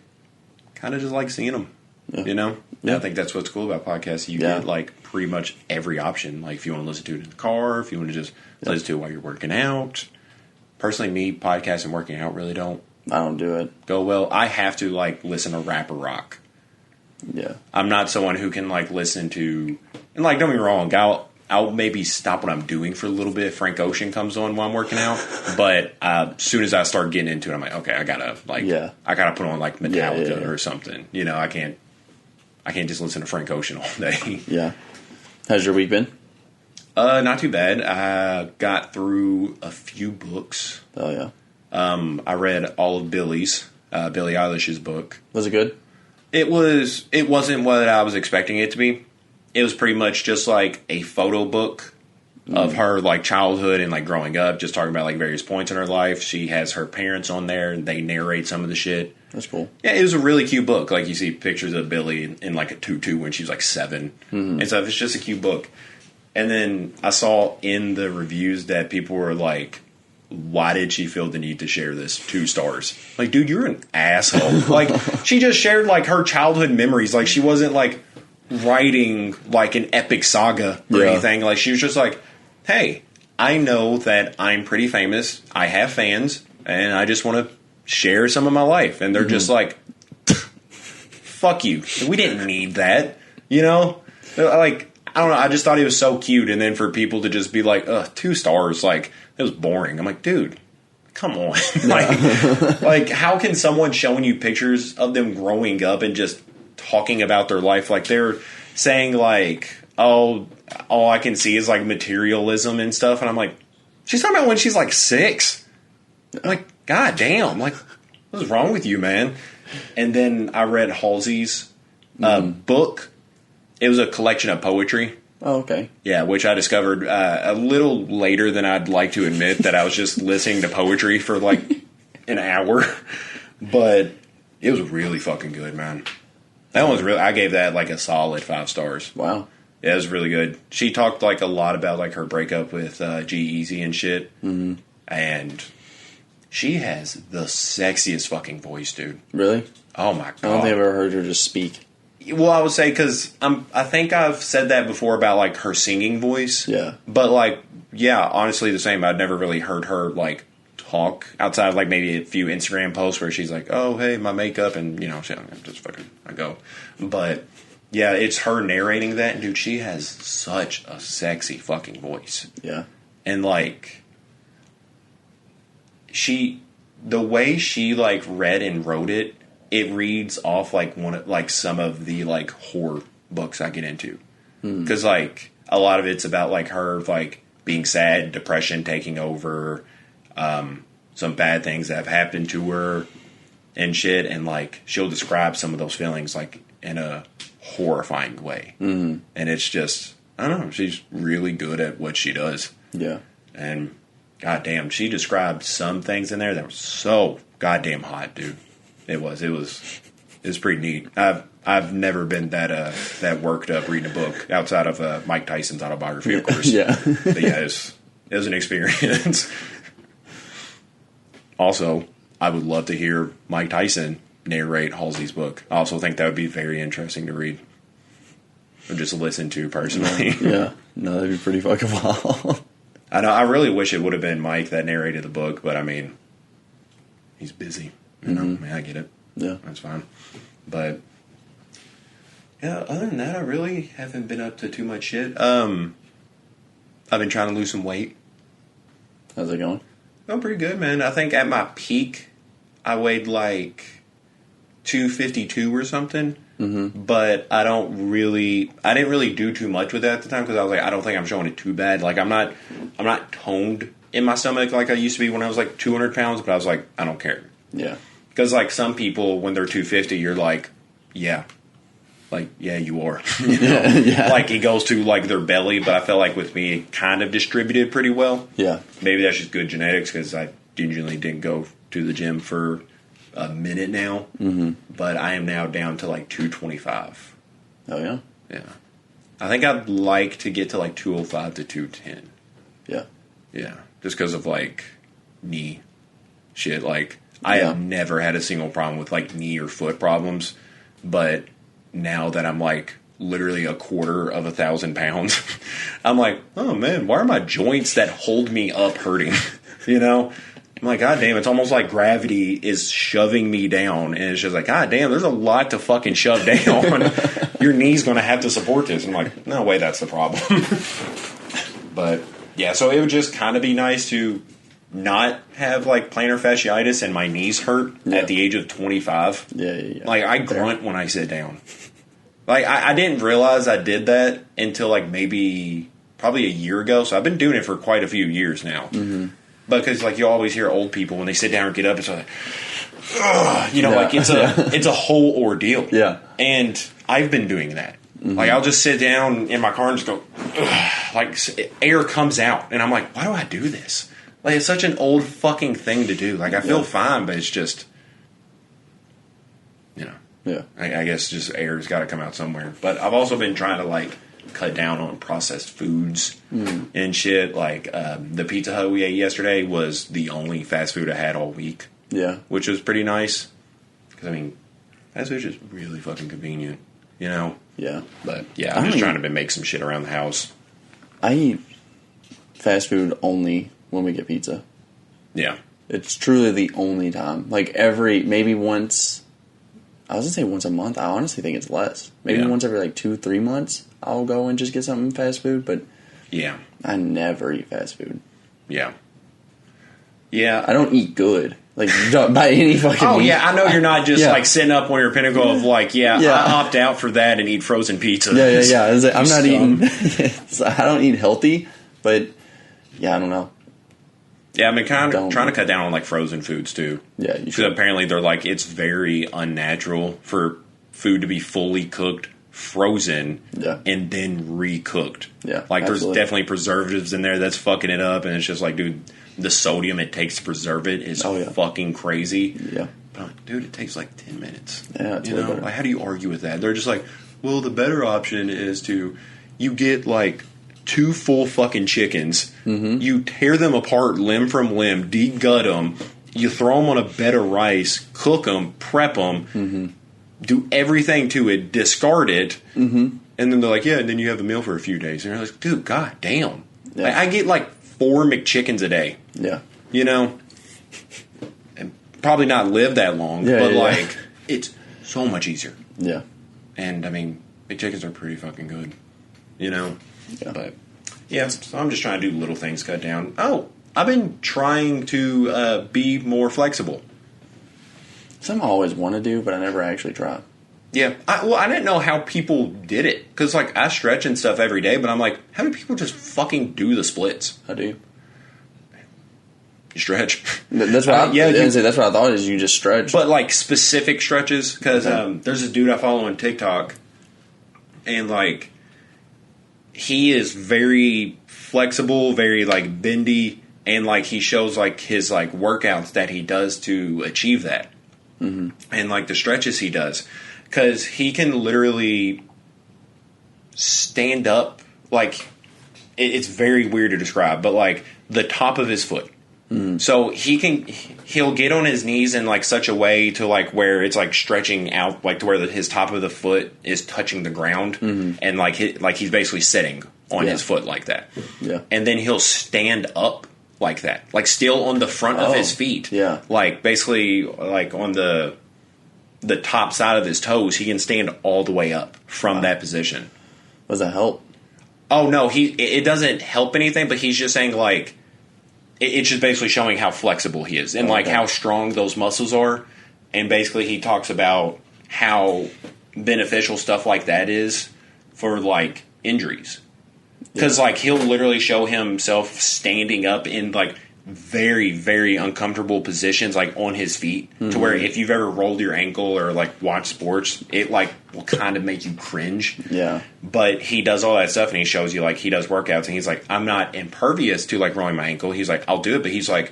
seeing them. Yeah. You know, I think that's what's cool about podcasts. You get like pretty much every option. Like if you want to listen to it in the car, if you want to just listen to it while you're working out. Personally, me podcasting and working out really don't. I don't do it. Go well. I have to like listen to rap or rock. Yeah, I'm not someone who can like listen to, and like don't get me wrong, I'll maybe stop what I'm doing for a little bit if Frank Ocean comes on while I'm working out. But as soon as I start getting into it, I'm like, okay, I gotta put on like Metallica or something. You know, I can't just listen to Frank Ocean all day. Yeah. How's your week been? Not too bad. I got through a few books. Oh, yeah. I read all of Billie Eilish's book. Was it good? It wasn't what I was expecting it to be. It was pretty much just like a photo book of her like childhood and like growing up, just talking about like various points in her life. She has her parents on there and they narrate some of the shit. That's cool. Yeah, it was a really cute book. Like you see pictures of Billie in like a tutu when she was like 7 and stuff. It's just a cute book. And then I saw in the reviews that people were like, why did she feel the need to share this? 2 stars. Like, dude, you're an asshole. Like, she just shared like her childhood memories. Like, she wasn't like writing like an epic saga or anything. Like, she was just like, hey, I know that I'm pretty famous. I have fans, and I just want to share some of my life. And they're just like, fuck you. We didn't need that. You know? Like, I don't know. I just thought it was so cute. And then for people to just be like, 2 stars, like, it was boring. I'm like, dude, come on. like, how can someone showing you pictures of them growing up and just talking about their life, like they're saying like, oh, all I can see is like materialism and stuff. And I'm like, she's talking about when she's like 6. I'm like, God damn. Like, what's wrong with you, man? And then I read Halsey's book. It was a collection of poetry. Oh, okay. Yeah, which I discovered a little later than I'd like to admit that I was just listening to poetry for like an hour. But it was really fucking good, man. That one was really, I gave that like a solid 5 stars. Wow. Yeah, it was really good. She talked like a lot about like her breakup with G-Eazy and shit. Mm-hmm. And she has the sexiest fucking voice, dude. Really? Oh my God. I don't think I've ever heard her just speak. Well, I would say because I think I've said that before about like her singing voice. Yeah. But like, yeah, honestly, the same. I'd never really heard her like talk outside of like maybe a few Instagram posts where she's like, "Oh, hey, my makeup," and you know, I go. But yeah, it's her narrating that, and dude, she has such a sexy fucking voice. Yeah. And like, the way she like read and wrote it. It reads off like some of the like horror books I get into, because like a lot of it's about like her like being sad, depression taking over, some bad things that have happened to her and shit, and like she'll describe some of those feelings like in a horrifying way, and it's just I don't know, she's really good at what she does. Yeah, and goddamn, she described some things in there that were so goddamn hot, dude. It was pretty neat. I've never been that worked up reading a book outside of Mike Tyson's autobiography, of course. Yeah. But yeah, it was an experience. Also, I would love to hear Mike Tyson narrate Halsey's book. I also think that would be very interesting to read. Or just listen to personally. Yeah. No, that'd be pretty fucking wild. I know. I really wish it would have been Mike that narrated the book, but I mean, he's busy. You know, I mean, I get it. Yeah. That's fine. But, yeah, other than that, I really haven't been up to too much shit. I've been trying to lose some weight. How's it going? Going pretty good, man. I think at my peak, I weighed like 252 or something. Mm-hmm. But I didn't really do too much with that at the time because I was like, I don't think I'm showing it too bad. Like, I'm not toned in my stomach like I used to be when I was like 200 pounds, but I was like, I don't care. Yeah. Because, like, some people, when they're 250, you're like, yeah. Like, yeah, you are. You know? Yeah. Like, it goes to, like, their belly, but I felt like with me, it kind of distributed pretty well. Yeah. Maybe that's just good genetics, because I usually didn't go to the gym for a minute now. Mm-hmm. But I am now down to, like, 225. Oh, yeah? Yeah. I think I'd like to get to, like, 205 to 210. Yeah. Yeah. Just because of, like, knee shit, like... I have never had a single problem with, like, knee or foot problems, but now that I'm, like, literally 250 pounds, I'm like, oh, man, why are my joints that hold me up hurting? You know? I'm like, God damn, it's almost like gravity is shoving me down, and it's just like, God damn, there's a lot to fucking shove down. Your knee's going to have to support this. I'm like, no way, that's the problem. But, yeah, so it would just kind of be nice to... not have like plantar fasciitis and my knees hurt at the age of 25. Yeah. Like I grunt when I sit down. Like, I didn't realize I did that until, like, probably a year ago. So I've been doing it for quite a few years now. Mm-hmm. Because, like, you always hear old people when they sit down and get up, it's like, ugh, like, it's a whole ordeal. Yeah. And I've been doing that. Mm-hmm. Like, I'll just sit down in my car and just go, ugh, like, air comes out. And I'm like, why do I do this? Like, it's such an old fucking thing to do. Like, I feel fine, but it's just, Yeah. I guess just air's got to come out somewhere. But I've also been trying to, like, cut down on processed foods and shit. Like, the Pizza Hut we ate yesterday was the only fast food I had all week. Yeah. Which was pretty nice. Because, I mean, fast food's just really fucking convenient, Yeah. But, yeah, I'm just trying to make some shit around the house. I eat fast food only when we get pizza. Yeah. It's truly the only time. Like, maybe once... I was going to say once a month. I honestly think it's less. Maybe once every, 2-3 months, I'll go and just get something fast food, but yeah, I never eat fast food. Yeah. Yeah. I don't eat good. Like, by any fucking means. Yeah, I know you're not just, sitting up on your pinnacle of, I opt out for that and eat frozen pizza. Yeah. I'm not eating... I don't eat healthy, but, I don't know. Yeah, I've been kind of trying to cut down on, frozen foods, too. Yeah, you should. Because apparently they're it's very unnatural for food to be fully cooked, frozen, and then recooked. Yeah, there's definitely preservatives in there that's fucking it up, and it's just dude, the sodium it takes to preserve it is fucking crazy. Yeah. But, dude, it takes 10 minutes. Yeah, it's way better. How do you argue with that? They're just well, the better option is you get, 2 full fucking chickens. Mm-hmm. You tear them apart limb from limb, de-gut them. You throw them on a bed of rice, cook them, prep them, do everything to it, discard it, and then they're and then you have the meal for a few days. And you're like, dude, god damn. Yeah. I get 4 McChickens a day. Yeah. And probably not live that long, but it's so much easier. Yeah. And I mean, McChickens are pretty fucking good. Yeah. But, so I'm just trying to do little things, cut down. Oh, I've been trying to be more flexible. Something I always want to do, but I never actually try. Yeah. I didn't know how people did it. Because, I stretch and stuff every day, but I'm how do people just fucking do the splits? I do. You stretch. That's what that's what I thought is you just stretch. But, specific stretches. Because there's this dude I follow on TikTok, and, he is very flexible, very bendy, and he shows his workouts that he does to achieve that, and the stretches he does, because he can literally stand up it's very weird to describe, but the top of his foot. So he'll get on his knees in such a way to where it's stretching out to where his top of the foot is touching the ground, and he's basically sitting on his foot like that. Yeah. And then he'll stand up like that, still on the front of his feet. Yeah. Basically on the top side of his toes, he can stand all the way up from that position. Does that help? Oh no, it doesn't help anything, but he's just saying it's just basically showing how flexible he is and how strong those muscles are. And basically he talks about how beneficial stuff like that is for injuries. Because he'll literally show himself standing up in very, very uncomfortable positions on his feet, to where if you've ever rolled your ankle or watched sports, it will kind of make you cringe. Yeah. But he does all that stuff, and he shows you he does workouts, and he's I'm not impervious to rolling my ankle. He's I'll do it, but he's I've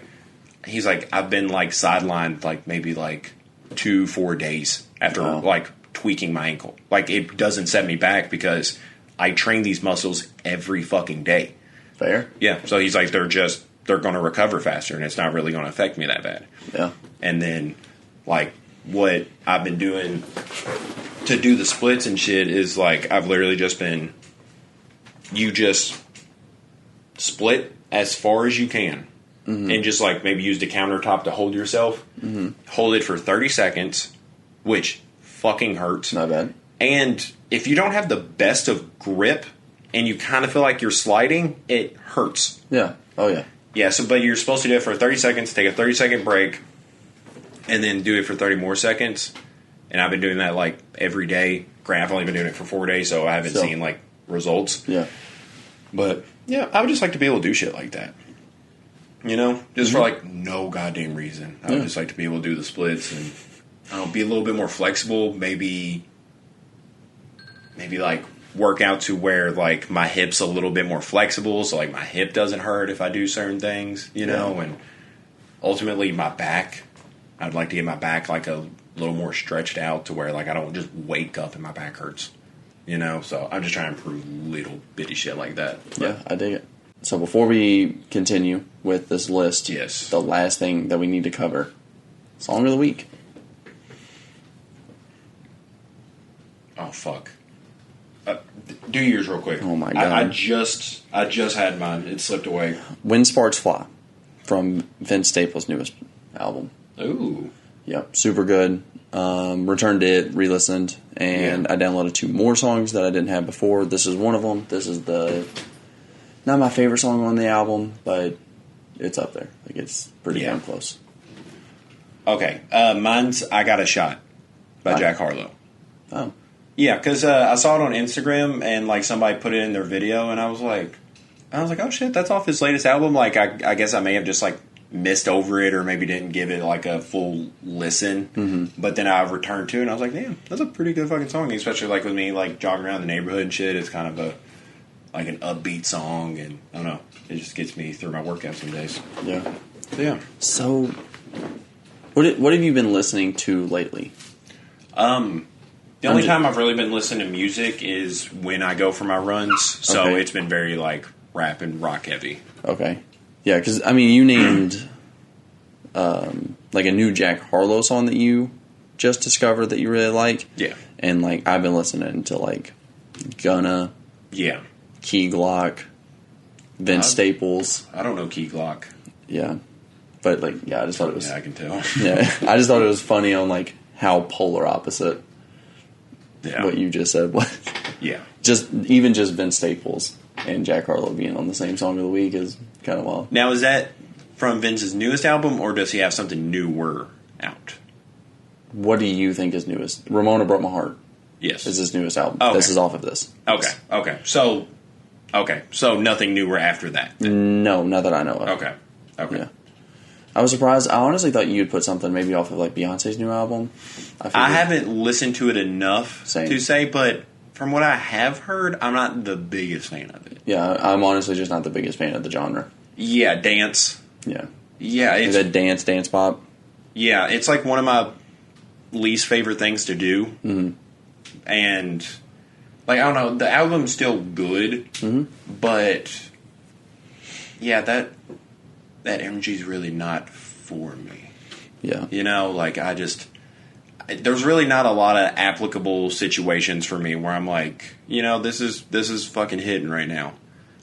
been sidelined maybe 2-4 days after tweaking my ankle. It doesn't set me back because I train these muscles every fucking day. Fair. Yeah. So he's they're going to recover faster, and it's not really going to affect me that bad. Yeah. And then, what I've been doing to do the splits and shit is, I've literally just been, you just split as far as you can. And just, maybe use the countertop to hold yourself. Hold it for 30 seconds, which fucking hurts. Not bad. And if you don't have the best of grip, and you kind of feel like you're sliding, it hurts. Yeah. Oh, yeah. Yeah, but you're supposed to do it for 30 seconds, take a 30-second break, and then do it for 30 more seconds. And I've been doing that, every day. Grant, I've only been doing it for 4 days, so I haven't seen like results. Yeah. But yeah, I would just like to be able to do shit like that. You know, just for like no goddamn reason. I would just like to be able to do the splits and I don't know, be a little bit more flexible. Maybe like work out to where like my hip's a little bit more flexible, so like my hip doesn't hurt if I do certain things. You know, and ultimately my back. I'd like to get my back like a little more stretched out to where like I don't just wake up and my back hurts. You know, so I'm just trying to improve little bitty shit like that. But, yeah, I dig it. So before we continue with this list, the last thing that we need to cover, song of the week. Oh fuck! Do yours real quick. Oh my god! I just had mine. It slipped away. When Sparks Fly, from Vince Staples' newest album. Ooh. Yep, super good. Returned it, re-listened, and I downloaded 2 more songs that I didn't have before. This is one of them. This is not my favorite song on the album, but it's up there. Like it's pretty damn close. Okay, mine's "I Got a Shot" by Jack Harlow. Oh, yeah, because I saw it on Instagram and like somebody put it in their video, and I was like, oh shit, that's off his latest album. Like I guess I may have just like missed over it or maybe didn't give it like a full listen. But then I returned to it and I was like, damn, that's a pretty good fucking song, especially like with me like jogging around the neighborhood and shit. It's kind of like an upbeat song, and I don't know, it just gets me through my workout some days. So what have you been listening to lately? The only time I've really been listening to music is when I go for my runs, so it's been very like rap and rock heavy. Okay. Yeah, because, I mean, you named like a new Jack Harlow song that you just discovered that you really like. Yeah. And, like, I've been listening to, like, Gunna. Yeah. Key Glock. Vince Staples. I don't know Key Glock. Yeah. But, like, yeah, I just thought it was... Yeah, I can tell. Yeah. I just thought it was funny on, like, how polar opposite what you just said was. Yeah. Even just Vince Staples and Jack Harlow being on the same song of the week is kind of wild. Now, is that from Vince's newest album, or does he have something newer out? What do you think is newest? Ramona Broke My Heart. Yes. Is his newest album. Okay. This is off of this. Okay. So nothing newer after that. No, not that I know of. Okay. Yeah. I was surprised. I honestly thought you'd put something maybe off of like Beyonce's new album. I haven't listened to it enough to say, but from what I have heard, I'm not the biggest fan of it. Yeah, I'm honestly just not the biggest fan of the genre. Yeah, dance. Yeah. Yeah, it's that dance pop. Yeah, it's like one of my least favorite things to do. Mm-hmm. And like I don't know, the album's still good, but yeah, that energy's really not for me. Yeah. You know, like there's really not a lot of applicable situations for me where I'm like, you know, this is fucking hitting right now.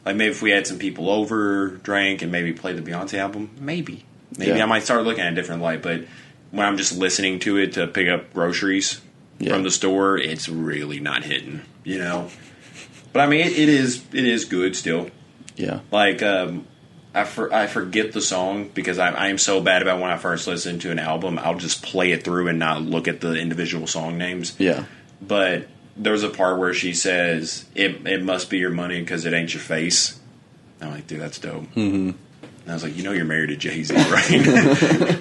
Like maybe if we had some people over, drank, and maybe played the Beyonce album, maybe I might start looking at a different light. But when I'm just listening to it to pick up groceries from the store, it's really not hitting, you know. But I mean, it is good still. Yeah. Like I forget the song because I am so bad about when I first listen to an album, I'll just play it through and not look at the individual song names. Yeah. But there's a part where she says, it must be your money because it ain't your face. I'm like, dude, that's dope. Mm-hmm. And I was like, you know you're married to Jay-Z, right?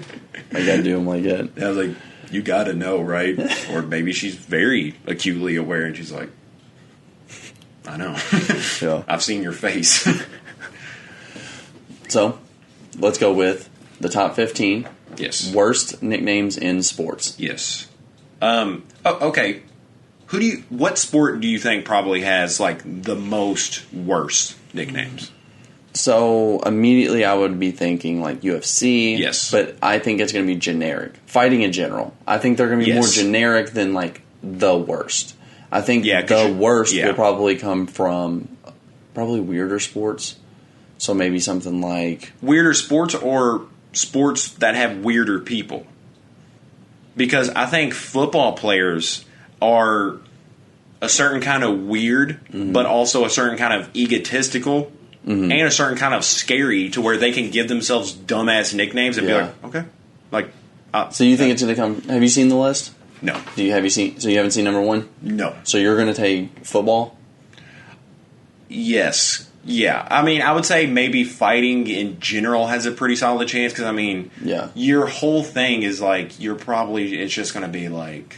I gotta do him like that. And I was like, you gotta know, right? Or maybe she's very acutely aware and she's like, I know. Yeah. I've seen your face. So, let's go with the top 15. Yes. Worst nicknames in sports. Yes. Okay. What sport do you think probably has like the most worst nicknames? So immediately I would be thinking like UFC. Yes. But I think it's going to be generic. Fighting in general. I think they're going to be more generic than like the worst. I think the worst will probably come from probably weirder sports. So maybe something like... Weirder sports or sports that have weirder people. Because I think football players are a certain kind of weird, but also a certain kind of egotistical, and a certain kind of scary to where they can give themselves dumbass nicknames and be like, okay. Like, so you think it's going to come... Have you seen the list? No. So you haven't seen number 1? No. So you're going to take football? Yes. Yeah. I mean, I would say maybe fighting in general has a pretty solid chance because, I mean, your whole thing is like, it's just going to be like,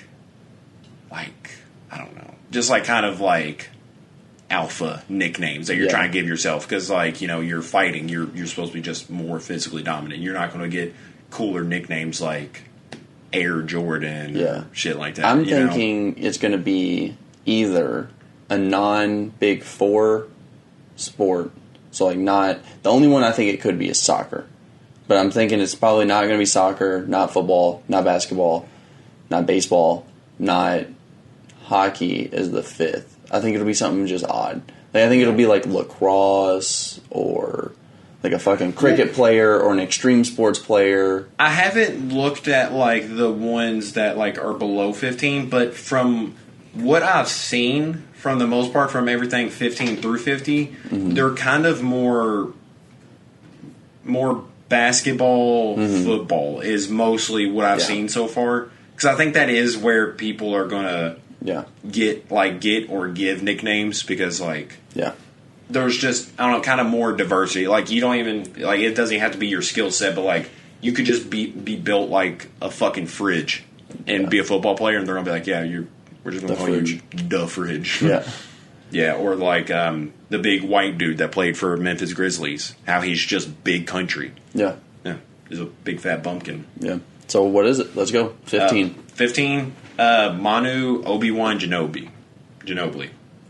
I don't know, just like kind of like alpha nicknames that you're trying to give yourself because, like, you know, you're fighting, you're supposed to be just more physically dominant. You're not going to get cooler nicknames like Air Jordan or shit like that. I'm thinking it's going to be either a non-Big Four sport. So, like, not... The only one I think it could be is soccer. But I'm thinking it's probably not going to be soccer, not football, not basketball, not baseball, not hockey as the 5th. I think it'll be something just odd. Like, I think it'll be like lacrosse or like a fucking cricket player or an extreme sports player. I haven't looked at like the ones that like are below 15, but from what I've seen, from the most part, from everything 15 through 50, they're kind of more basketball, football is mostly what I've seen so far. Because I think that is where people are going to get or give nicknames because, like, there's just, I don't know, kind of more diversity. Like, you don't even, like, it doesn't have to be your skill set, but, like, you could just be built like a fucking fridge and be a football player, and they're going to be like, we're just going to call you the fridge. Yeah, or like the big white dude that played for Memphis Grizzlies, how he's just big country. Yeah, he's a big fat bumpkin. Yeah. So what is it? Let's go. 15. 15, Manu, Obi-Wan, Ginobili.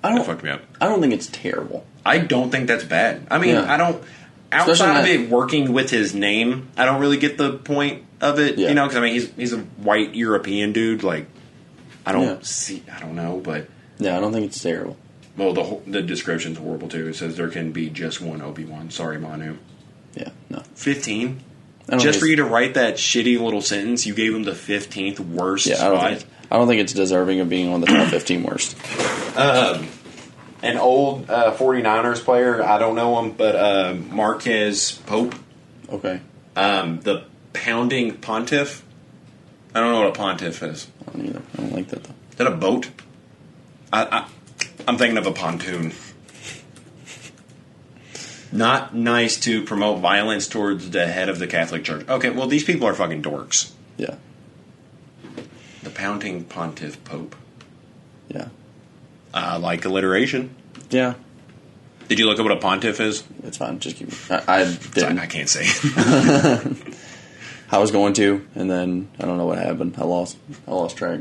Fuck me up. I don't think it's terrible. I don't think that's bad. I mean, I don't... Outside of it working with his name, I don't really get the point of it. You know, because, I mean, he's a white European dude. Like, I don't know, but... Yeah, I don't think it's terrible. Well, the description's horrible, too. It says there can be just one Obi-Wan. Sorry, Manu. Yeah, no. 15? Just for you to write that shitty little sentence, you gave him the 15th worst spot. I don't think it's deserving of being on the top 15 worst. An old 49ers player, I don't know him, but Marquez Pope. Okay. The Pounding Pontiff. I don't know what a pontiff is. I don't either. I don't like that, though. Is that a boat? I'm thinking of a pontoon. Not nice to promote violence towards the head of the Catholic Church. Okay, well, these people are fucking dorks. Yeah. The Pounding Pontiff Pope. Yeah. Like alliteration. Yeah. Did you look up what a pontiff is? It's fine. Just keep. I didn't. I can't say it. I was going to, and then I don't know what happened. I lost track.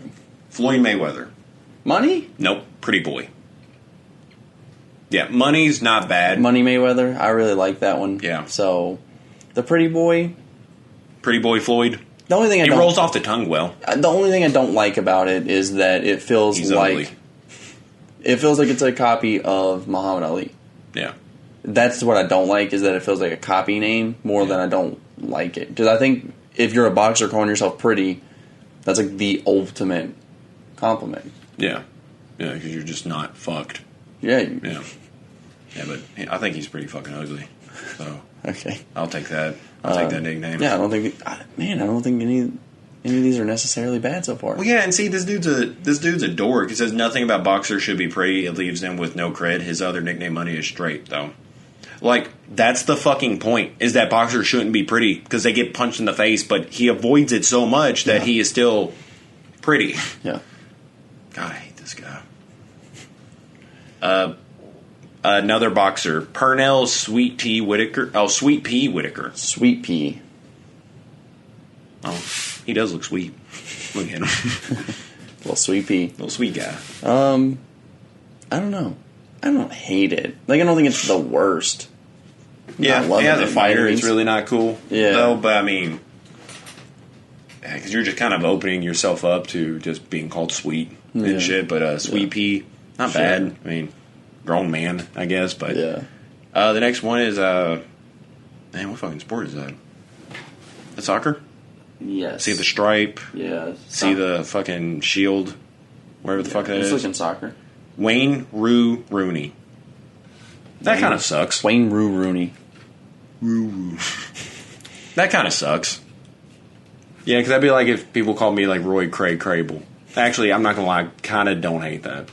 Floyd Mayweather. Money? Nope. Pretty boy. Yeah, money's not bad. Money Mayweather. I really like that one. Yeah. So, the pretty boy. Pretty boy Floyd. The only thing he rolls off the tongue well. The only thing I don't like about it is that it feels like it's a copy of Muhammad Ali. Yeah. That's what I don't like, is that it feels like a copy name more than I don't like it. Because I think if you're a boxer calling yourself pretty, that's like the ultimate compliment. Yeah. Yeah, because you're just not fucked. Yeah. Yeah. Yeah, but I think he's pretty fucking ugly. So okay. I'll take that. I'll take that nickname. Yeah, I don't think any of these are necessarily bad so far. Well, yeah, and see, this dude's a dork. He says nothing about boxers should be pretty. It leaves them with no cred. His other nickname, Money, is straight, though. Like, that's the fucking point, is that boxers shouldn't be pretty because they get punched in the face, but he avoids it so much that he is still pretty. Yeah. God, I hate this guy. Another boxer, Pernell Sweet Pea Whitaker. Oh, Sweet Pea Whitaker. Sweet Pea. Oh, he does look sweet. Look at him. Little Sweet Pea. Little sweet guy. I don't know. I don't hate it. Like, I don't think it's the worst. Yeah, as a fighter, it's really not cool. Yeah. Though, but I mean, because you're just kind of opening yourself up to just being called sweet and shit. But Sweet Pea, not bad. I mean, grown man, I guess. But the next one is man, what fucking sport is that? The soccer? Yes. See the stripe? Yeah. See the fucking shield? Wherever the fuck that is. It's looking soccer. Wayne Rue Rooney. That kind of sucks. Wayne Rue Rooney. That kind of sucks. Yeah, because that'd be like if people called me like Roy Craig Crable. Actually, I'm not going to lie. Kind of don't hate that.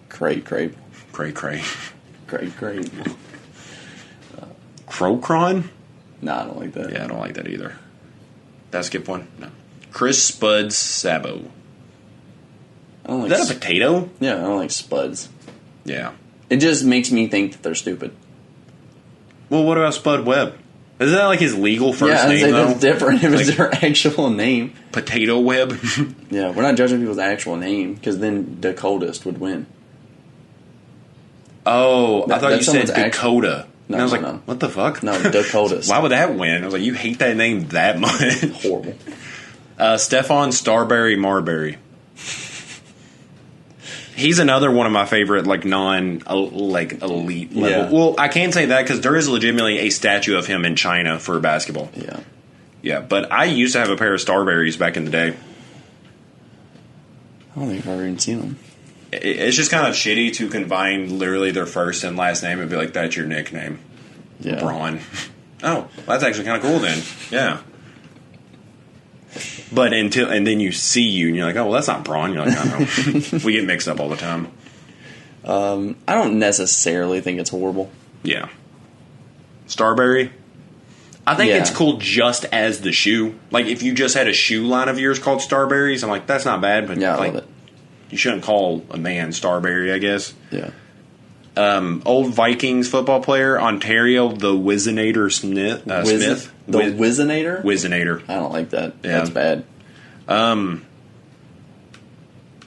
Cray. Cray. Cray. Crocron? No, I don't like that. Yeah, I don't like that either. Did I skip one? No. Chris Spuds Sabo. Is that a potato? Yeah, I don't like Spuds. Yeah. It just makes me think that they're stupid. Well, what about Spud Webb? Is that like his legal first name, though? That's different if it's their actual name. Potato Webb? Yeah, we're not judging people's actual name, because then Dakotas would win. Oh, I thought you said Dakota. No, and I was like, no. What the fuck? No, Dakotas. Why would that win? I was like, you hate that name that much? Horrible. Stefan Starberry Marbury. He's another one of my favorite, like, elite level. Yeah. Well, I can't say that because there is legitimately a statue of him in China for basketball. Yeah. Yeah, but I used to have a pair of Starberries back in the day. I don't think I've ever even seen them. It's just kind of shitty to combine literally their first and last name and be like, that's your nickname. Yeah. Braun. Oh, that's actually kind of cool then. Yeah. But and then you see you and you're like, oh, well, that's not Braun. You're like, I know. We get mixed up all the time. I don't necessarily think it's horrible. Yeah. Starberry? I think it's cool just as the shoe. Like, if you just had a shoe line of yours called Starberries, I'm like, that's not bad. But yeah, I like, love it. You shouldn't call a man Starberry, I guess. Yeah. Old Vikings football player, Ontario, the Wizinator Smith. The Wizinator? Wizinator. I don't like that. Yeah. That's bad.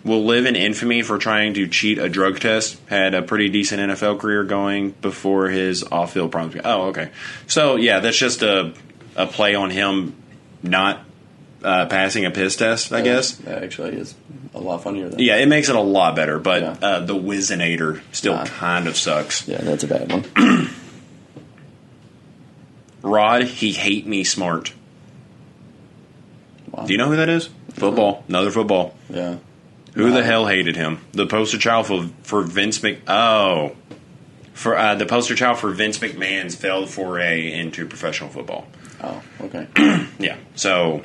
Will live in infamy for trying to cheat a drug test. Had a pretty decent NFL career going before his off-field problems. Oh, okay. So, yeah, that's just a play on him not passing a piss test, I guess. That actually is a lot funnier than. Yeah, it makes it a lot better, but the Wizinator still kind of sucks. Yeah, that's a bad one. Rod, he hate me smart. Wow. Do you know who that is? Football. Another football. Yeah. Who the hell hated him? The poster child for Vince the poster child for Vince McMahon's failed foray into professional football. Oh, okay. Yeah. So,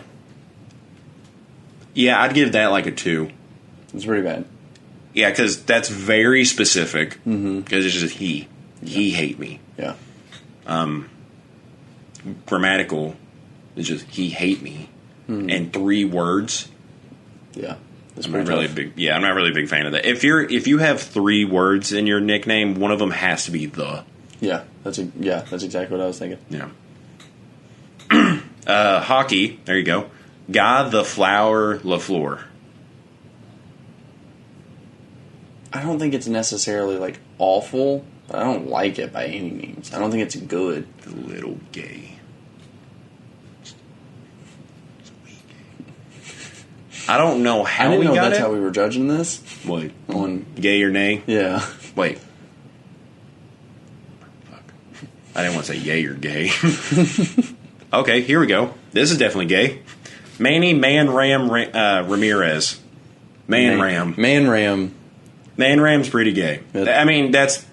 yeah, I'd give that like a 2. It's pretty bad. Yeah, because that's very specific. Because it's just he. Yeah. He hate me. Yeah. Grammatical is just he hate me. And 3 words. Yeah. I'm not really a big fan of that. If you have 3 words in your nickname, one of them has to be the. Yeah, that's exactly what I was thinking. Yeah. Hockey. There you go. Guy the Flower LaFleur. I don't think it's necessarily like awful, but I don't like it by any means. I don't think it's good. The little gay. I don't know how we got that's it. how we were judging this. What? On gay or nay? Yeah. Wait. Fuck. I didn't want to say yay or gay. Okay, here we go. This is definitely gay. Manny Man Ram Ramirez. Man Ram. Man Ram's pretty gay. I mean, that's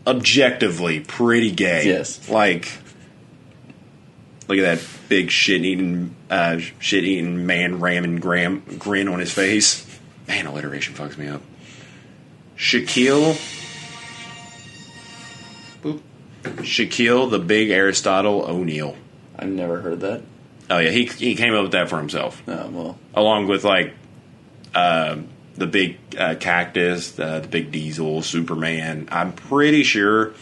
objectively pretty gay. Yes. Like, look at that big shit-eating man ramming grin on his face. Man, alliteration fucks me up. Shaquille, the big Aristotle O'Neal. I've never heard that. Oh, yeah, he came up with that for himself. Oh, well. Along with, like, the big Cactus, the big Diesel, Superman. I'm pretty sure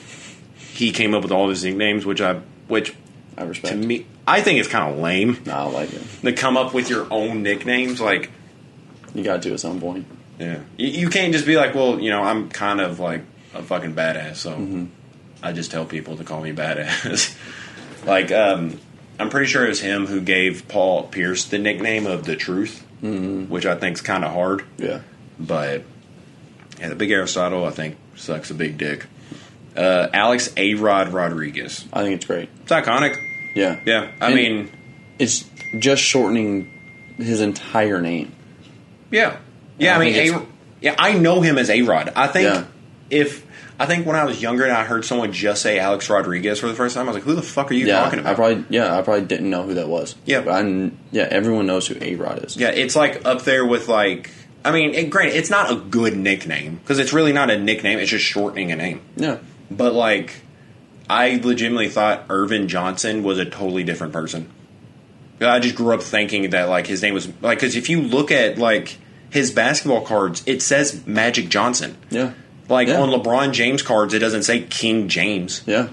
he came up with all of his nicknames, which I respect. To me, I think it's kind of lame. No, I like it. To come up with your own nicknames, like you got to at some point. Yeah, you can't just be like, well, I'm kind of like a fucking badass, so I just tell people to call me badass. Like, I'm pretty sure it was him who gave Paul Pierce the nickname of the Truth, which I think's kind of hard. Yeah, but yeah, the big Aristotle I think sucks a big dick. Alex A-Rod Rodriguez. I think it's great. It's iconic. Yeah. Yeah. I mean, it's just shortening his entire name. Yeah. Yeah, I mean, I know him as A-Rod. I think I think when I was younger and I heard someone just say Alex Rodriguez for the first time, I was like, who the fuck are you talking about? I probably didn't know who that was. Yeah. But everyone knows who A-Rod is. Yeah, it's like up there with like, I mean, granted, it's not a good nickname because it's really not a nickname, it's just shortening a name. Yeah. But like, I legitimately thought Irvin Johnson was a totally different person. I just grew up thinking that like his name was like, because if you look at like his basketball cards, it says Magic Johnson. Yeah. Like on LeBron James cards, it doesn't say King James. Yeah.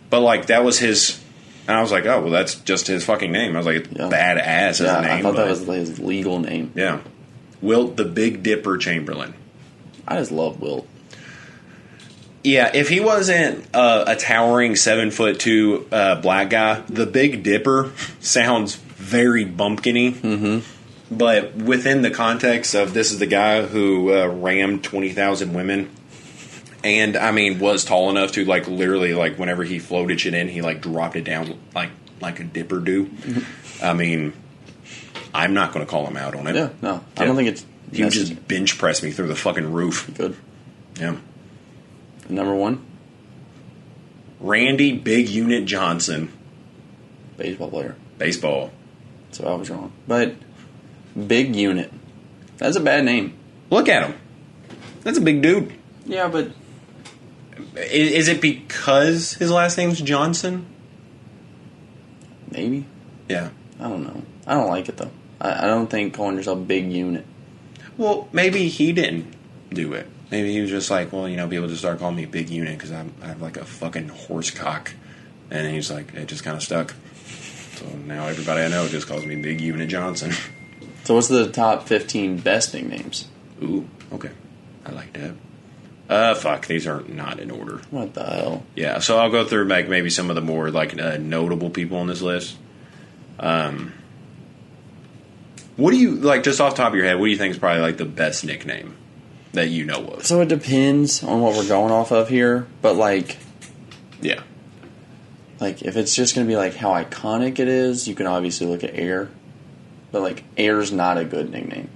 But like that was his, and I was like, oh well, that's just his fucking name. I was like, it's badass as a name. I thought that was his legal name. Yeah. Wilt the Big Dipper Chamberlain. I just love Wilt. Yeah, if he wasn't a towering 7'2" black guy, the Big Dipper sounds very bumpkiny. Mm-hmm. But within the context of this is the guy who rammed 20,000 women, and I mean was tall enough to like literally like whenever he floated shit in, he like dropped it down like a dipper do. Mm-hmm. I mean, I'm not going to call him out on it. Yeah, no, I don't think it's. He would just bench press me through the fucking roof. Good. Yeah. Number 1? Randy Big Unit Johnson. Baseball player. Baseball. So I was wrong. But Big Unit. That's a bad name. Look at him. That's a big dude. Yeah, but... Is it because his last name's Johnson? Maybe. Yeah. I don't know. I don't like it, though. I don't think calling yourself Big Unit. Well, maybe he didn't do it. Maybe he was just like, well, you know, people just start calling me Big Unit because I have like a fucking horse cock. And he's like, it just kind of stuck. So now everybody I know just calls me Big Unit Johnson. So what's the top 15 best nicknames? Ooh, okay. I like that. Fuck, these are not in order. What the hell? Yeah, so I'll go through like maybe some of the more like notable people on this list. What do you, like, just off the top of your head, what do you think is probably like the best nickname that you know of? So it depends on what we're going off of here, but like... Yeah. Like, if it's just going to be, like, how iconic it is, you can obviously look at Air. But, like, Air's not a good nickname.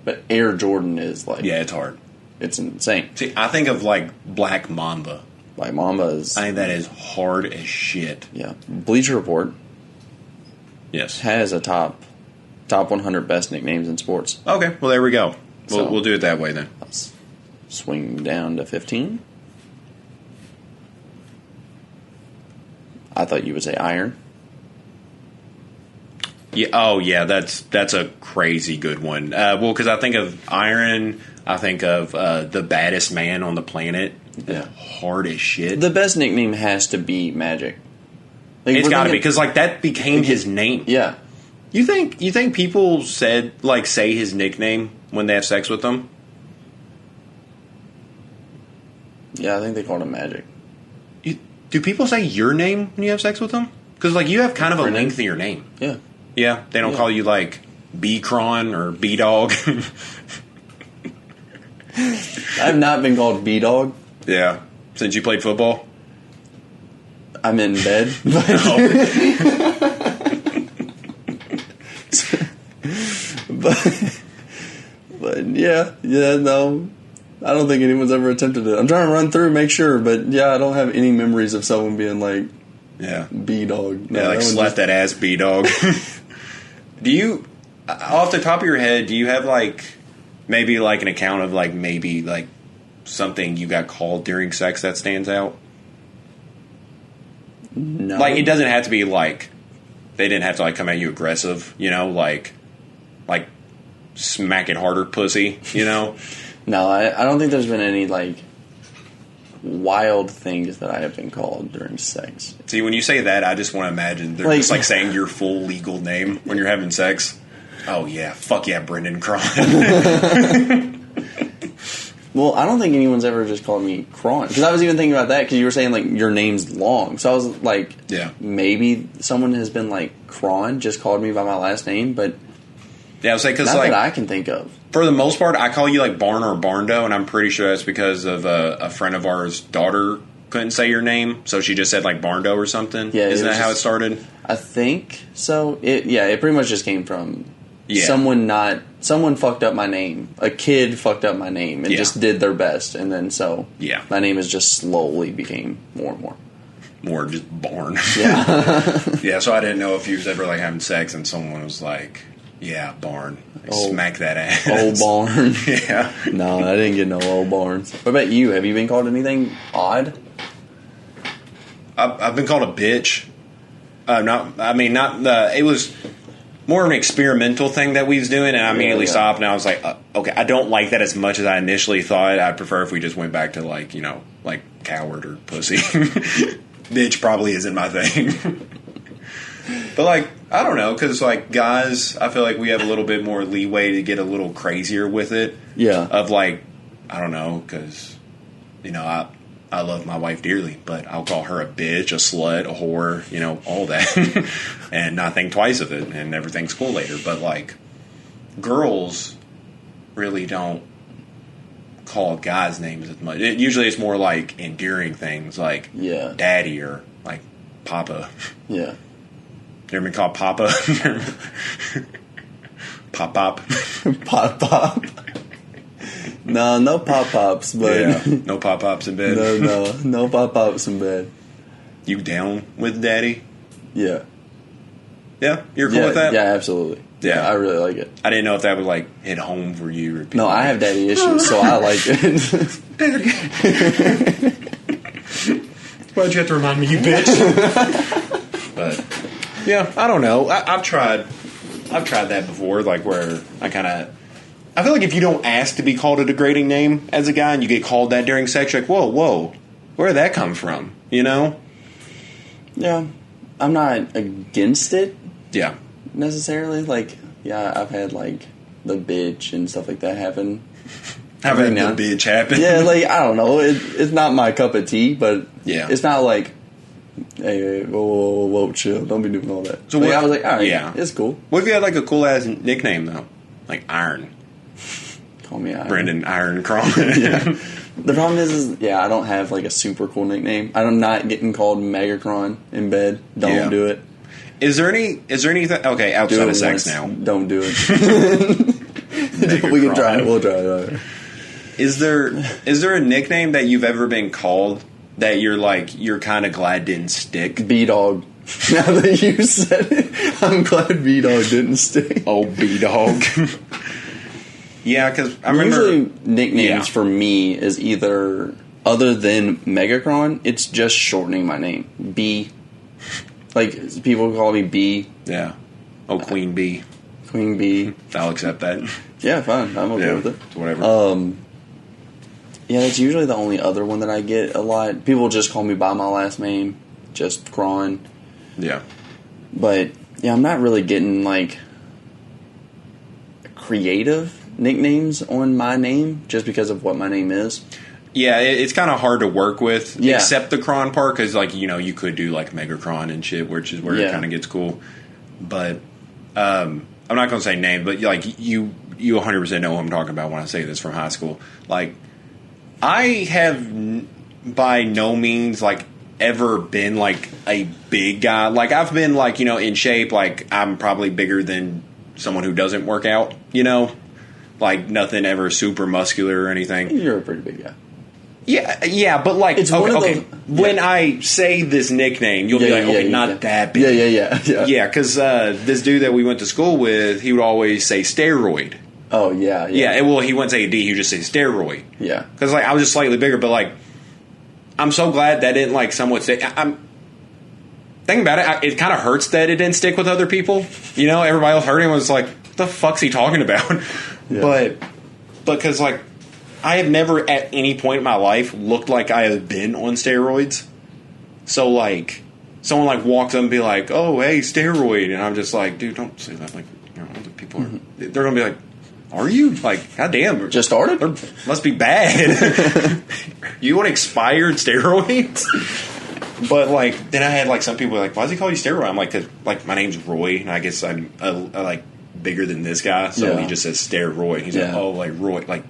But Air Jordan is, like... Yeah, it's hard. It's insane. See, I think of, like, Black Mamba. Black Mamba is... I think that is hard as shit. Yeah. Bleacher Report... Yes. ...has a top 100 best nicknames in sports. Okay, well, there we go. We'll do it that way, then. Let's swing down to 15. I thought you would say Iron. Yeah. Oh, yeah. That's a crazy good one. Well, because I think of Iron, I think of the baddest man on the planet. Yeah. Hard as shit. The best nickname has to be Magic. Like, it's got to be because like that became his name. Yeah. You think people say his nickname when they have sex with them? Yeah, I think they called him Magic. Do people say your name when you have sex with them? Because, like, you have kind of a lengthier name. Yeah. Yeah? They don't call you, like, B-Kron or B-Dog? I've not been called B-Dog. Yeah. Since you played football? I'm in bed. But yeah, no. I don't think anyone's ever attempted it. I'm trying to run through, make sure, but yeah, I don't have any memories of someone being like, B-Dog. No, like slap that ass, B-Dog. Do you, off the top of your head, do you have like, maybe like an account of like maybe like something you got called during sex that stands out? No. Like, it doesn't have to be like, they didn't have to like come at you aggressive, you know, like smack it harder pussy, you know? No, I don't think there's been any, like, wild things that I have been called during sex. See, when you say that, I just want to imagine they're just, like, saying your full legal name when you're having sex. Oh, yeah. Fuck yeah, Brenden Kron. Well, I don't think anyone's ever just called me Kron. Because I was even thinking about that, because you were saying, like, your name's long. So I was like, yeah, maybe someone has been, like, Kron, just called me by my last name, but... Yeah, I was saying, because, not like... that I can think of. For the most part, I call you like Barn or Barndo, and I'm pretty sure that's because of a friend of ours' daughter couldn't say your name, so she just said like Barndo or something. Yeah, isn't that how it started? I think so. It pretty much just came from someone fucked up my name. A kid fucked up my name and just did their best, and then my name has just slowly became more and more. More just Barn. Yeah. Yeah, so I didn't know if he was ever like having sex and someone was like, yeah, Barn. Smack that ass. Old Barn. Yeah. No, I didn't get no old Barns. What about you? Have you been called anything odd? I've been called a bitch. It was more of an experimental thing that we was doing, and I immediately stopped, and I was like, okay, I don't like that as much as I initially thought. I'd prefer if we just went back to, like, you know, like coward or pussy. Bitch probably isn't my thing. But, like, I don't know, because, like, guys, I feel like we have a little bit more leeway to get a little crazier with it. Yeah. Of, like, I don't know, because, you know, I love my wife dearly, but I'll call her a bitch, a slut, a whore, you know, all that. And not think twice of it, and everything's cool later. But, like, girls really don't call guys' names as much. Usually it's more, like, endearing things, like daddy or, like, papa. Yeah. You ever been called papa? Pop-pop? Pop-pop. No pop-pops, but... Yeah, no pop-pops in bed. No pop-pops in bed. You down with daddy? Yeah. Yeah? You're cool with that? Yeah, absolutely. Yeah, I really like it. I didn't know if that would, like, hit home for you. Or no, I have daddy issues, so I like it. Daddy. Why'd you have to remind me, you bitch? But, yeah, I don't know. I've tried that before, like, where I feel like if you don't ask to be called a degrading name as a guy and you get called that during sex, you're like, whoa, where did that come from? You know? Yeah. I'm not against it. Yeah. Necessarily. Like, yeah, I've had, like, the bitch and stuff like that happen. I've had the bitch happen. Yeah, like, I don't know. It's not my cup of tea, but it's not like, hey, whoa, chill. Don't be doing all that. So I was like, all right, it's cool. What if you had, like, a cool-ass nickname, though? Like Iron. Call me Iron. Brenden Iron Kron. Yeah. The problem is, I don't have, like, a super cool nickname. I'm not getting called Megatron in bed. Don't do it. Is there anything, okay, outside of sex now. Don't do it. We can try it. We'll try it. Is there a nickname that you've ever been called that you're kind of glad didn't stick? B-Dog. Now that you said it, I'm glad B-Dog didn't stick. Oh, B-Dog. Yeah, because I remember... Usually nicknames for me is either, other than Megatron, it's just shortening my name. B. Like, people call me B. Yeah. Oh, Queen B. Queen B. I'll accept that. Yeah, fine. I'm okay with it. Whatever. Yeah, that's usually the only other one that I get a lot. People just call me by my last name. Just Kron. Yeah. But, yeah, I'm not really getting, like, creative nicknames on my name just because of what my name is. Yeah, it's kind of hard to work with, except the Kron part, because, like, you know, you could do, like, Megatron and shit, which is where it kind of gets cool. But I'm not going to say name, but, like, you 100% know what I'm talking about when I say this from high school. Like, I have by no means, like, ever been, like, a big guy. Like, I've been, like, you know, in shape. Like, I'm probably bigger than someone who doesn't work out, you know? Like, nothing ever super muscular or anything. You're a pretty big guy. Yeah, but, like, it's when I say this nickname, you'll be like, okay, not that big. Yeah. Yeah, because this dude that we went to school with, he would always say steroid. Oh, yeah. Yeah, well, he wouldn't say a D, he would just say steroid. Yeah. Because, like, I was just slightly bigger, but, like, I'm so glad that didn't, like, somewhat stay. I'm thinking about it, it kind of hurts that it didn't stick with other people. You know, everybody else heard him and was like, what the fuck's he talking about? Yeah. But because, like, I have never at any point in my life looked like I have been on steroids. So, like, someone, like, walks up and be like, oh, hey, steroid. And I'm just like, dude, don't say that. Like, you know, other people are, they're going to be like, are you? Like, goddamn. Just started? Must be bad. You want expired steroids? But, like, then I had, like, some people like, why does he call you steroid? I'm like, 'cause, like, my name's Roy, and I guess I'm, like, bigger than this guy, so he just says steroid. He's like, oh, like, Roy. Like,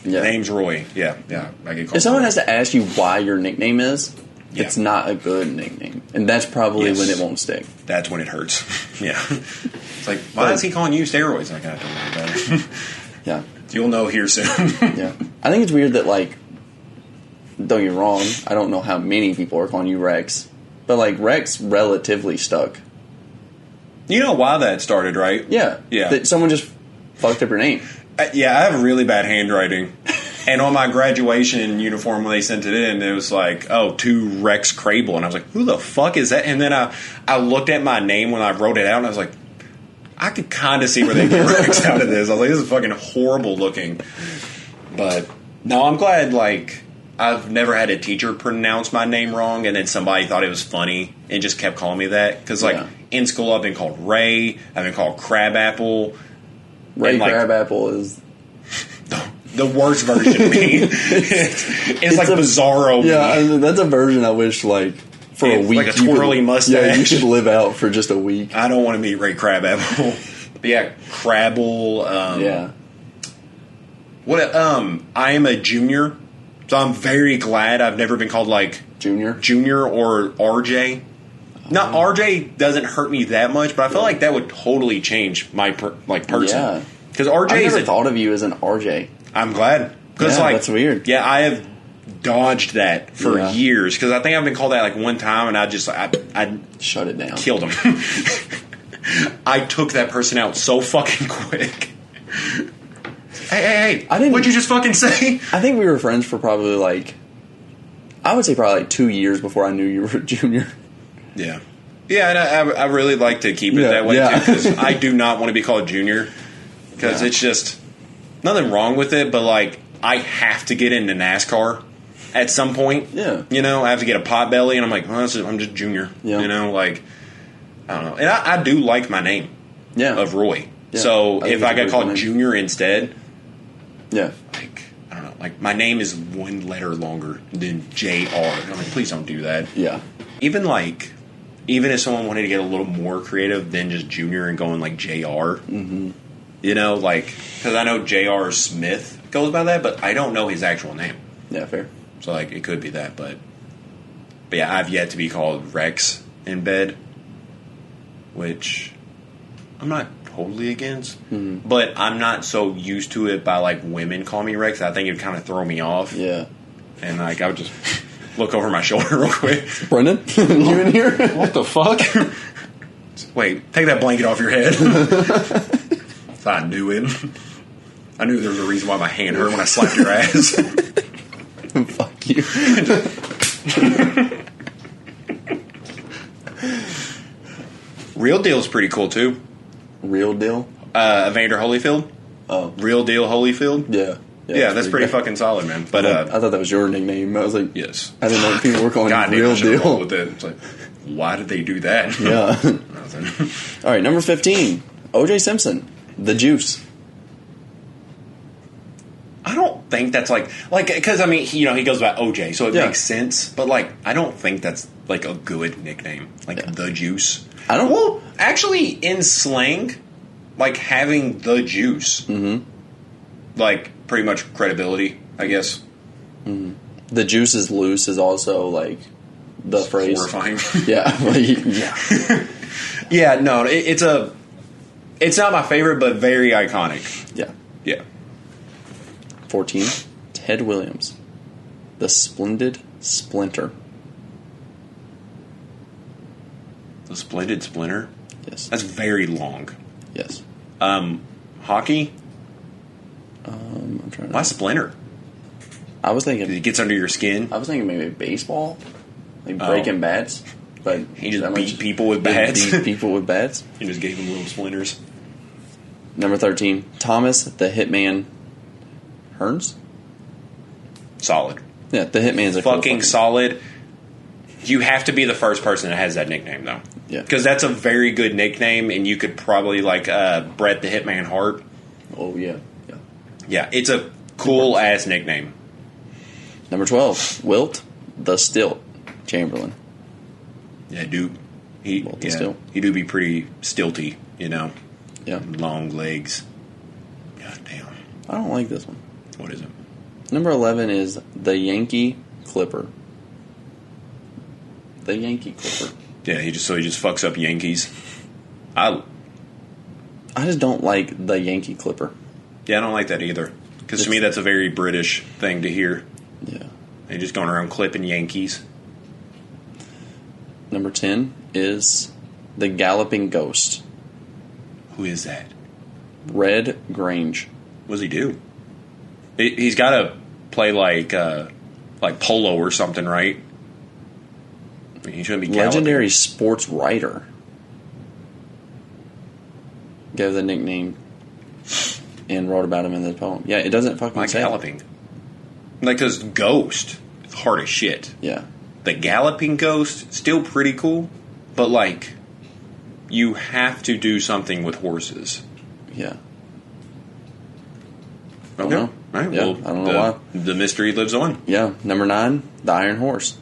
name's Roy. Yeah, I get called If someone Roy. has to ask you why your nickname is, It's not a good nickname. And that's probably when it won't stick. That's when it hurts. Yeah. It's like, why is he calling you steroids? Like, I don't know about it. Yeah. You'll know here soon. Yeah. I think it's weird that, like, don't get me wrong, I don't know how many people are calling you Rex, but, like, Rex relatively stuck. You know why that started, right? Yeah. Yeah. That someone just fucked up your name. Yeah, I have really bad handwriting. And on my graduation uniform, when they sent it in, it was like, oh, to Rex Crable. And I was like, who the fuck is that? And then I looked at my name when I wrote it out, and I was like, I could kind of see where they get Rex out of this. I was like, this is fucking horrible looking. But, no, I'm glad, like, I've never had a teacher pronounce my name wrong, and then somebody thought it was funny and just kept calling me that. Because, like, in school, I've been called Ray. I've been called Crabapple. Ray Crabapple is... The worst version of me. it's like Bizarro me. Yeah, I mean, that's a version I wish, like, for a week. Like a twirly mustache. Yeah, you should live out for just a week. I don't want to meet Ray Crabapple. But yeah, Crabble. Yeah. What? I am a junior, so I'm very glad I've never been called, like... Junior or RJ. Now, RJ doesn't hurt me that much, but I feel like that would totally change my, person. Yeah. Because RJ I never thought of you as an RJ. I'm glad. Because that's weird. Yeah, I have dodged that for years. Because I think I've been called that like one time, and I shut it down. Killed him. I took that person out so fucking quick. Hey! What'd you just fucking say? I think we were friends for probably I would say probably 2 years before I knew you were a junior. Yeah. Yeah, and I really like to keep it that way too. Because I do not want to be called junior. Because it's just... Nothing wrong with it, but, like, I have to get into NASCAR at some point. Yeah. You know, I have to get a pot belly, and I'm like, I'm just junior. Yeah. You know, like, I don't know. And I do like my name. Yeah. Of Roy. Yeah. So if I got called Junior instead. Yeah. Like, I don't know. Like, my name is one letter longer than JR. And I'm like, please don't do that. Yeah. Even if someone wanted to get a little more creative than just Junior and going, like, JR. Mm-hmm. You know, like, because I know J.R. Smith goes by that, but I don't know his actual name. Yeah, fair. So, like, it could be that, but yeah, I've yet to be called Rex in bed, which I'm not totally against, but I'm not so used to it by, like, women calling me Rex. I think it would kind of throw me off. Yeah. And, like, I would just look over my shoulder real quick. Brenden, you in here? What the fuck? Wait, take that blanket off your head. I knew it. I knew there was a reason why my hand hurt when I slapped your ass. Fuck you. Real Deal's pretty cool, too. Real Deal? Evander Holyfield. Oh. Real Deal Holyfield? Yeah. Yeah, that's pretty fucking solid, man. But I thought that was your nickname. I was like, yes. I didn't know people were calling you Real Deal. With it. It's like, why did they do that? Yeah. All right, number 15. O.J. Simpson. The Juice. I don't think that's like because I mean he goes by OJ, so it makes sense. But like I don't think that's like a good nickname, like the Juice. I don't. Well, actually, in slang, like having the juice, like pretty much credibility, I guess. Mm-hmm. The juice is loose is also like the phrase. Horrifying. Yeah. Yeah. Yeah. No, it's not my favorite, but very iconic. Yeah. Yeah. 14. Ted Williams. The Splendid Splinter. The Splendid Splinter? Yes. That's very long. Yes. Hockey? I'm trying to... Why Splinter? I was thinking... It gets under your skin? I was thinking maybe baseball. Like breaking bats. But he just beat people with bats? Beat people with bats. He just gave them little splinters. Number 13. Thomas the Hitman Hearns? Solid. Yeah, the Hitman's a fucking solid. You have to be the first person that has that nickname, though. Yeah. Because that's a very good nickname, and you could probably, like, Brett the Hitman Hart. Oh, yeah. Yeah. Yeah, it's a cool-ass nickname. Number 12. Wilt the Stilt Chamberlain. Yeah, dude. He do be pretty stilty, you know? Yeah. Long legs. God damn. I don't like this one. What is it? Number 11 is the Yankee Clipper. The Yankee Clipper. Yeah, he just fucks up Yankees. I just don't like the Yankee Clipper. Yeah, I don't like that either. Because to me, that's a very British thing to hear. Yeah. They just going around clipping Yankees. Number 10 is the Galloping Ghost. Who is that? Red Grange. What does he do? He's got to play like polo or something, right? I mean, he shouldn't be galloping. Legendary sports writer. Gave the nickname and wrote about him in the poem. Yeah, it doesn't fucking say. Galloping. Like, because Ghost, hard as shit. Yeah. The Galloping Ghost, still pretty cool, but like, you have to do something with horses. Yeah. Okay. All right. Yeah, well, I don't know why. The mystery lives on. Yeah. Number 9, the Iron Horse.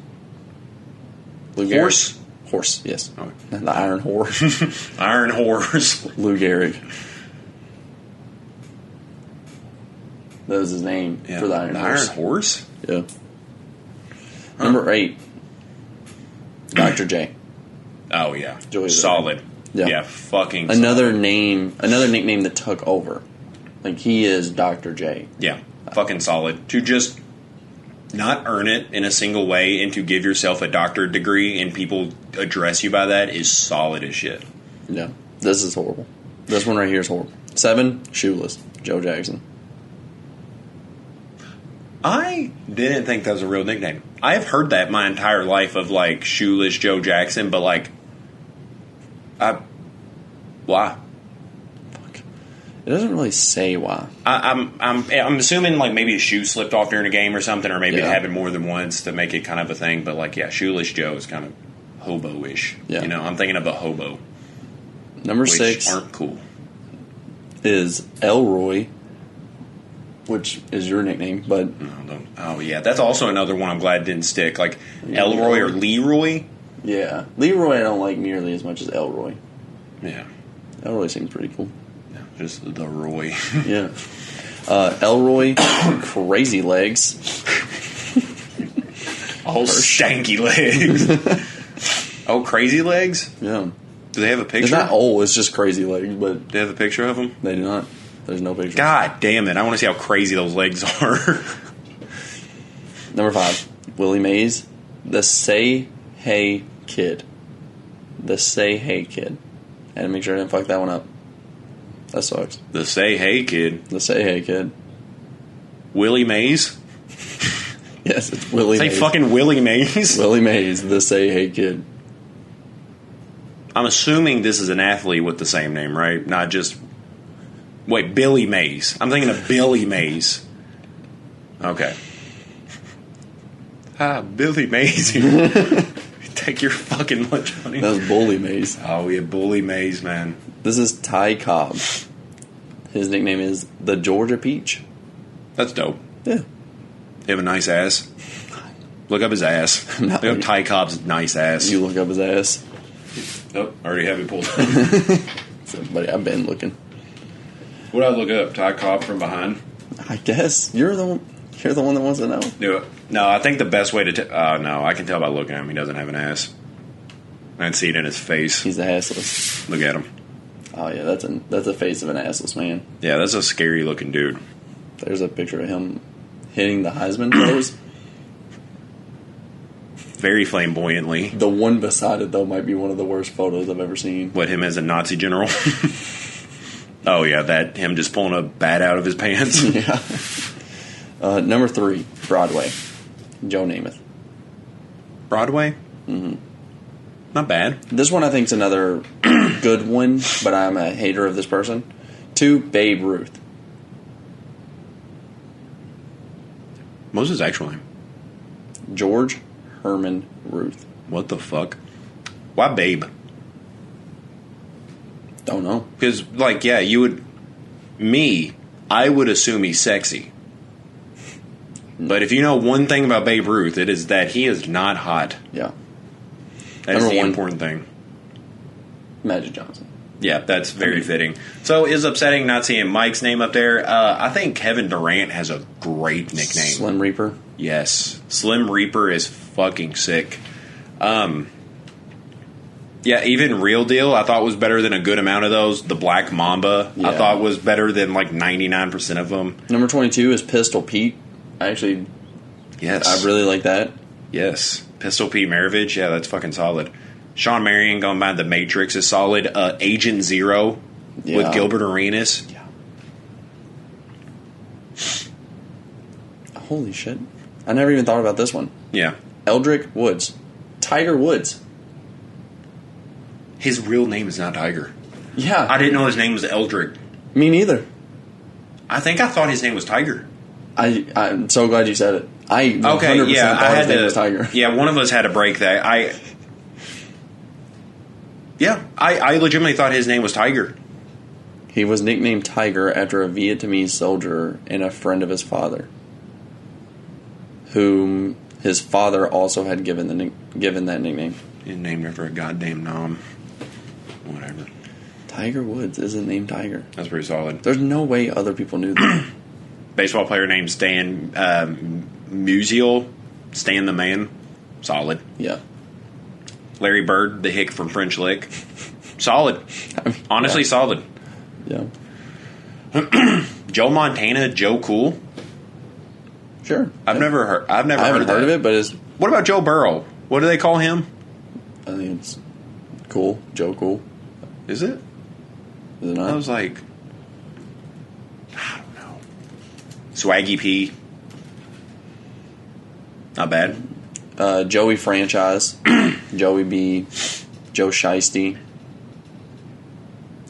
Lou Horse? Gehrig. Horse, yes. Okay. The Iron Horse. Iron Horse. Lou Gehrig. That was his name for the Iron Horse. Iron Horse? Yeah. Huh. Number 8, Dr. J. Oh, yeah. Joey Solid. Yeah. Fucking another solid. Another nickname that took over. Like, he is Dr. J. Yeah. Fucking solid. To just not earn it in a single way and to give yourself a doctorate degree and people address you by that is solid as shit. Yeah. This is horrible. This one right here is horrible. 7, Shoeless. Joe Jackson. I didn't think that was a real nickname. I've heard that my entire life of, like, Shoeless Joe Jackson, but, like, why? Fuck. It doesn't really say why. I'm assuming, like, maybe a shoe slipped off during a game or something, or maybe it Yeah. happened more than once to make it kind of a thing, but, like, yeah, Shoeless Joe is kind of hobo-ish. Yeah. You know, I'm thinking of a hobo. Number Which 6 aren't cool. is Elroy, which is your nickname, but Oh, yeah. That's also another one I'm glad didn't stick. Like, Elroy or Leroy? yeah. Leroy I don't like nearly as much as Elroy. Yeah. Elroy seems pretty cool. Just the Roy. Yeah. Elroy, Crazy Legs. Oh, stanky legs. Oh, Crazy Legs? Yeah. Do they have a picture? It's not old, it's just Crazy Legs, but Do they have a picture of them? they do not. There's no picture. God damn it. I want to see how crazy those legs are. Number 5, Willie Mays, the Say Hey Kid. The Say Hey Kid. I had to make sure I didn't fuck that one up. That sucks. The Say Hey Kid. The Say Hey Kid. Willie Mays? Yes, it's Willie Say Mays. fucking Willie Mays? Willie Mays, the Say Hey Kid. I'm assuming this is an athlete with the same name, right? Not just... Wait, Billy Mays. I'm thinking of Billy Mays. Okay. Billy Mays. Take your fucking lunch money. That was Bully Mays. Oh, yeah, Bully Mays, man. This is Ty Cobb. His nickname is the Georgia Peach. That's dope. Yeah. They have a nice ass. Look up his ass. Look up Ty Cobb's nice ass. You look up his ass. Oh, I already have it pulled up. So, buddy, I've been looking. What do I look up? Ty Cobb from behind? I guess you're the one that wants to know. Do it. No, I think the best way to... no, I can tell by looking at him. He doesn't have an ass. I can see it in his face. He's assless. Look at him. Oh yeah, that's the face of an assless man. Yeah, that's a scary looking dude. There's a picture of him hitting the Heisman pose. Very flamboyantly. The one beside it though might be one of the worst photos I've ever seen. What, him as a Nazi general? Oh yeah, that him just pulling a bat out of his pants. Yeah. Number 3, Broadway. Joe Namath. Broadway? Mm-hmm. Not bad. This one I think is another good one, but I'm a hater of this person. 2, Babe Ruth. What was his actual name? George Herman Ruth. What the fuck? Why Babe? Don't know. Because, like, yeah, you would... I would assume he's sexy. But if you know one thing about Babe Ruth, it is that he is not hot. Yeah. That's Number the 1, important thing. Magic Johnson. Yeah, that's very fitting. So, is upsetting not seeing Mike's name up there. I think Kevin Durant has a great nickname. Slim Reaper. Yes. Slim Reaper is fucking sick. Yeah, even Real Deal I thought was better than a good amount of those. The Black Mamba I thought was better than like 99% of them. Number 22 is Pistol Pete. I really like that. Yes. Pistol Pete Maravich, yeah, that's fucking solid. Sean Marion going by The Matrix is solid. Agent Zero with Gilbert Arenas. Yeah. Holy shit. I never even thought about this one. Yeah. Eldrick Woods. Tiger Woods. His real name is not Tiger. Yeah. I didn't know his name was Eldrick. Me neither. I thought his name was Tiger. I'm so glad you said it. I 100% thought his name was Tiger. Yeah, one of us had to break that. I legitimately thought his name was Tiger. He was nicknamed Tiger after a Vietnamese soldier and a friend of his father, whom his father also had given that nickname. He's named after a goddamn nom. Whatever. Tiger Woods isn't named Tiger. That's pretty solid. There's no way other people knew that. Baseball player named Stan Musial. Stan the Man. Solid. Yeah. Larry Bird, the hick from French Lick. Solid. Honestly, solid. Yeah. Joe Montana, Joe Cool. Sure. I've never heard of it, but it's... What about Joe Burrow? What do they call him? I think it's Cool. Joe Cool. Is it? Is it not? I was like... I don't know. Swaggy P. Not bad. Joey Franchise. Joey B. Joe Shiesty.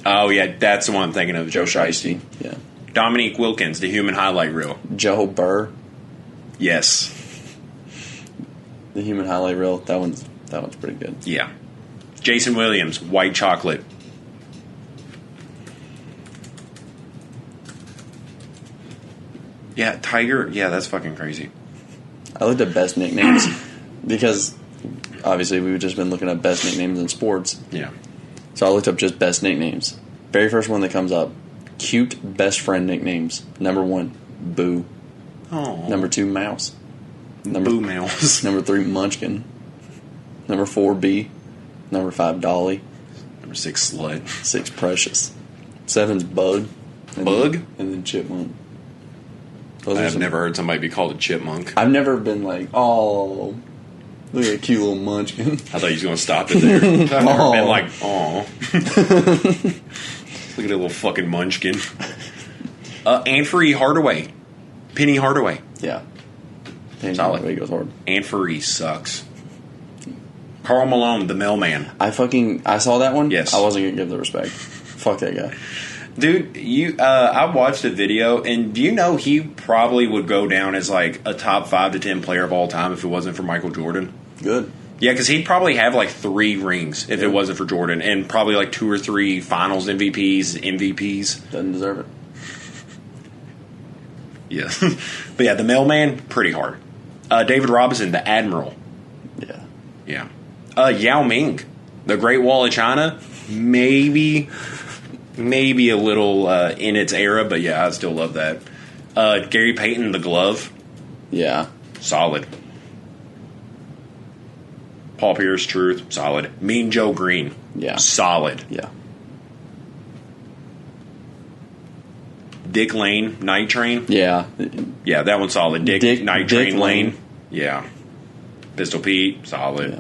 Oh, yeah, that's the one I'm thinking of. Joe Shiesty. Yeah. Dominique Wilkins, the human highlight reel. Joe Burr. Yes. The human highlight reel. That one's pretty good. Yeah. Jason Williams, white chocolate. Yeah, Tiger. Yeah, that's fucking crazy. I looked at best nicknames because obviously we've just been looking at best nicknames in sports. Yeah. So I looked up just best nicknames. Very first one that comes up: cute best friend nicknames. Number 1, Boo. Oh. Number 2, Mouse. Boo Mouse. Number 3, Munchkin. Number 4, Bee. Number 5, Dolly. Number 6, Slut. 6, Precious. 7's Bug. Bug? And then Chipmunk. I've never heard somebody be called a chipmunk. I've never been like, oh, look at a cute little munchkin. I thought you was going to stop it there. I've never been like, oh. Look at a little fucking munchkin. Anne-Marie Hardaway. Penny Hardaway. Yeah. Penny Solid. Hardaway goes hard. Anne-Marie sucks. Carl Malone, the mailman. I saw that one. Yes. I wasn't going to give the respect. Fuck that guy. Dude, I watched a video, and do you know he probably would go down as like a top 5 to 10 player of all time if it wasn't for Michael Jordan? Good. Yeah, because he'd probably have like 3 rings if it wasn't for Jordan, and probably like 2 or 3 Finals MVPs. Doesn't deserve it. Yeah, but yeah, the mailman, pretty hard. David Robinson, the Admiral. Yeah. Yao Ming, the Great Wall of China. Maybe a little in its era, but yeah, I still love that. Gary Payton, the Glove. Yeah. Solid. Paul Pierce, Truth. Solid. Mean Joe Green. Yeah. Solid. Yeah. Dick Lane, Night Train. Yeah. Yeah, that one's solid. Dick Night Train Dick Lane. Yeah. Pistol Pete. Solid. Yeah.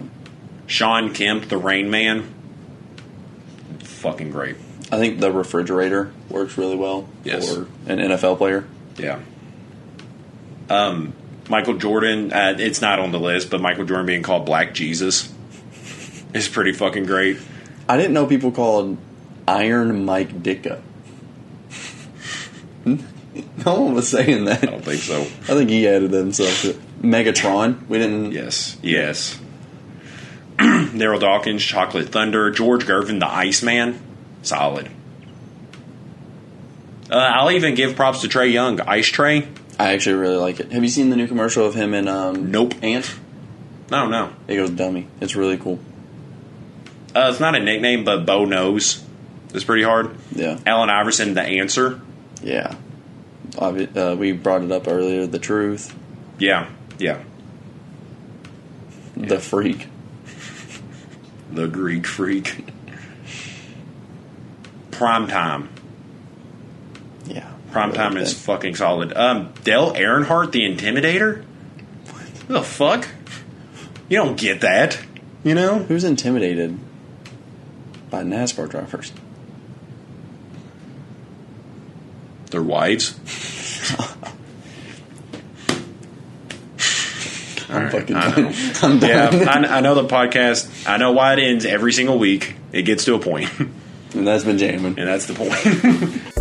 Sean Kemp, the Rain Man. Fucking great. I think the refrigerator works really well for an NFL player. Yeah. Michael Jordan, it's not on the list, but Michael Jordan being called Black Jesus is pretty fucking great. I didn't know people called Iron Mike Ditka. No one was saying that. I don't think so. I think he added himself to it. Megatron. We didn't. Yes. Daryl Dawkins, Chocolate Thunder. George Gervin, the Iceman. Solid. I'll even give props to Trae Young. Ice Trae. I actually really like it. Have you seen the new commercial of him and Nope. Ant? No. It goes dummy. It's really cool. It's not a nickname, but Bo knows. It's pretty hard. Yeah. Allen Iverson, the Answer. Yeah. We brought it up earlier. The Truth. Yeah. The Freak. The Greek Freak. Prime Time. Yeah. Prime Time is fucking solid. Dale Earnhardt, the Intimidator? What the fuck? You don't get that. You know? Who's intimidated by NASCAR drivers? Their wives. I'm fucking I done. know. I'm done. Yeah, I know the podcast. I know why it ends every single week. It gets to a point. And that's been Jammin. And that's the point.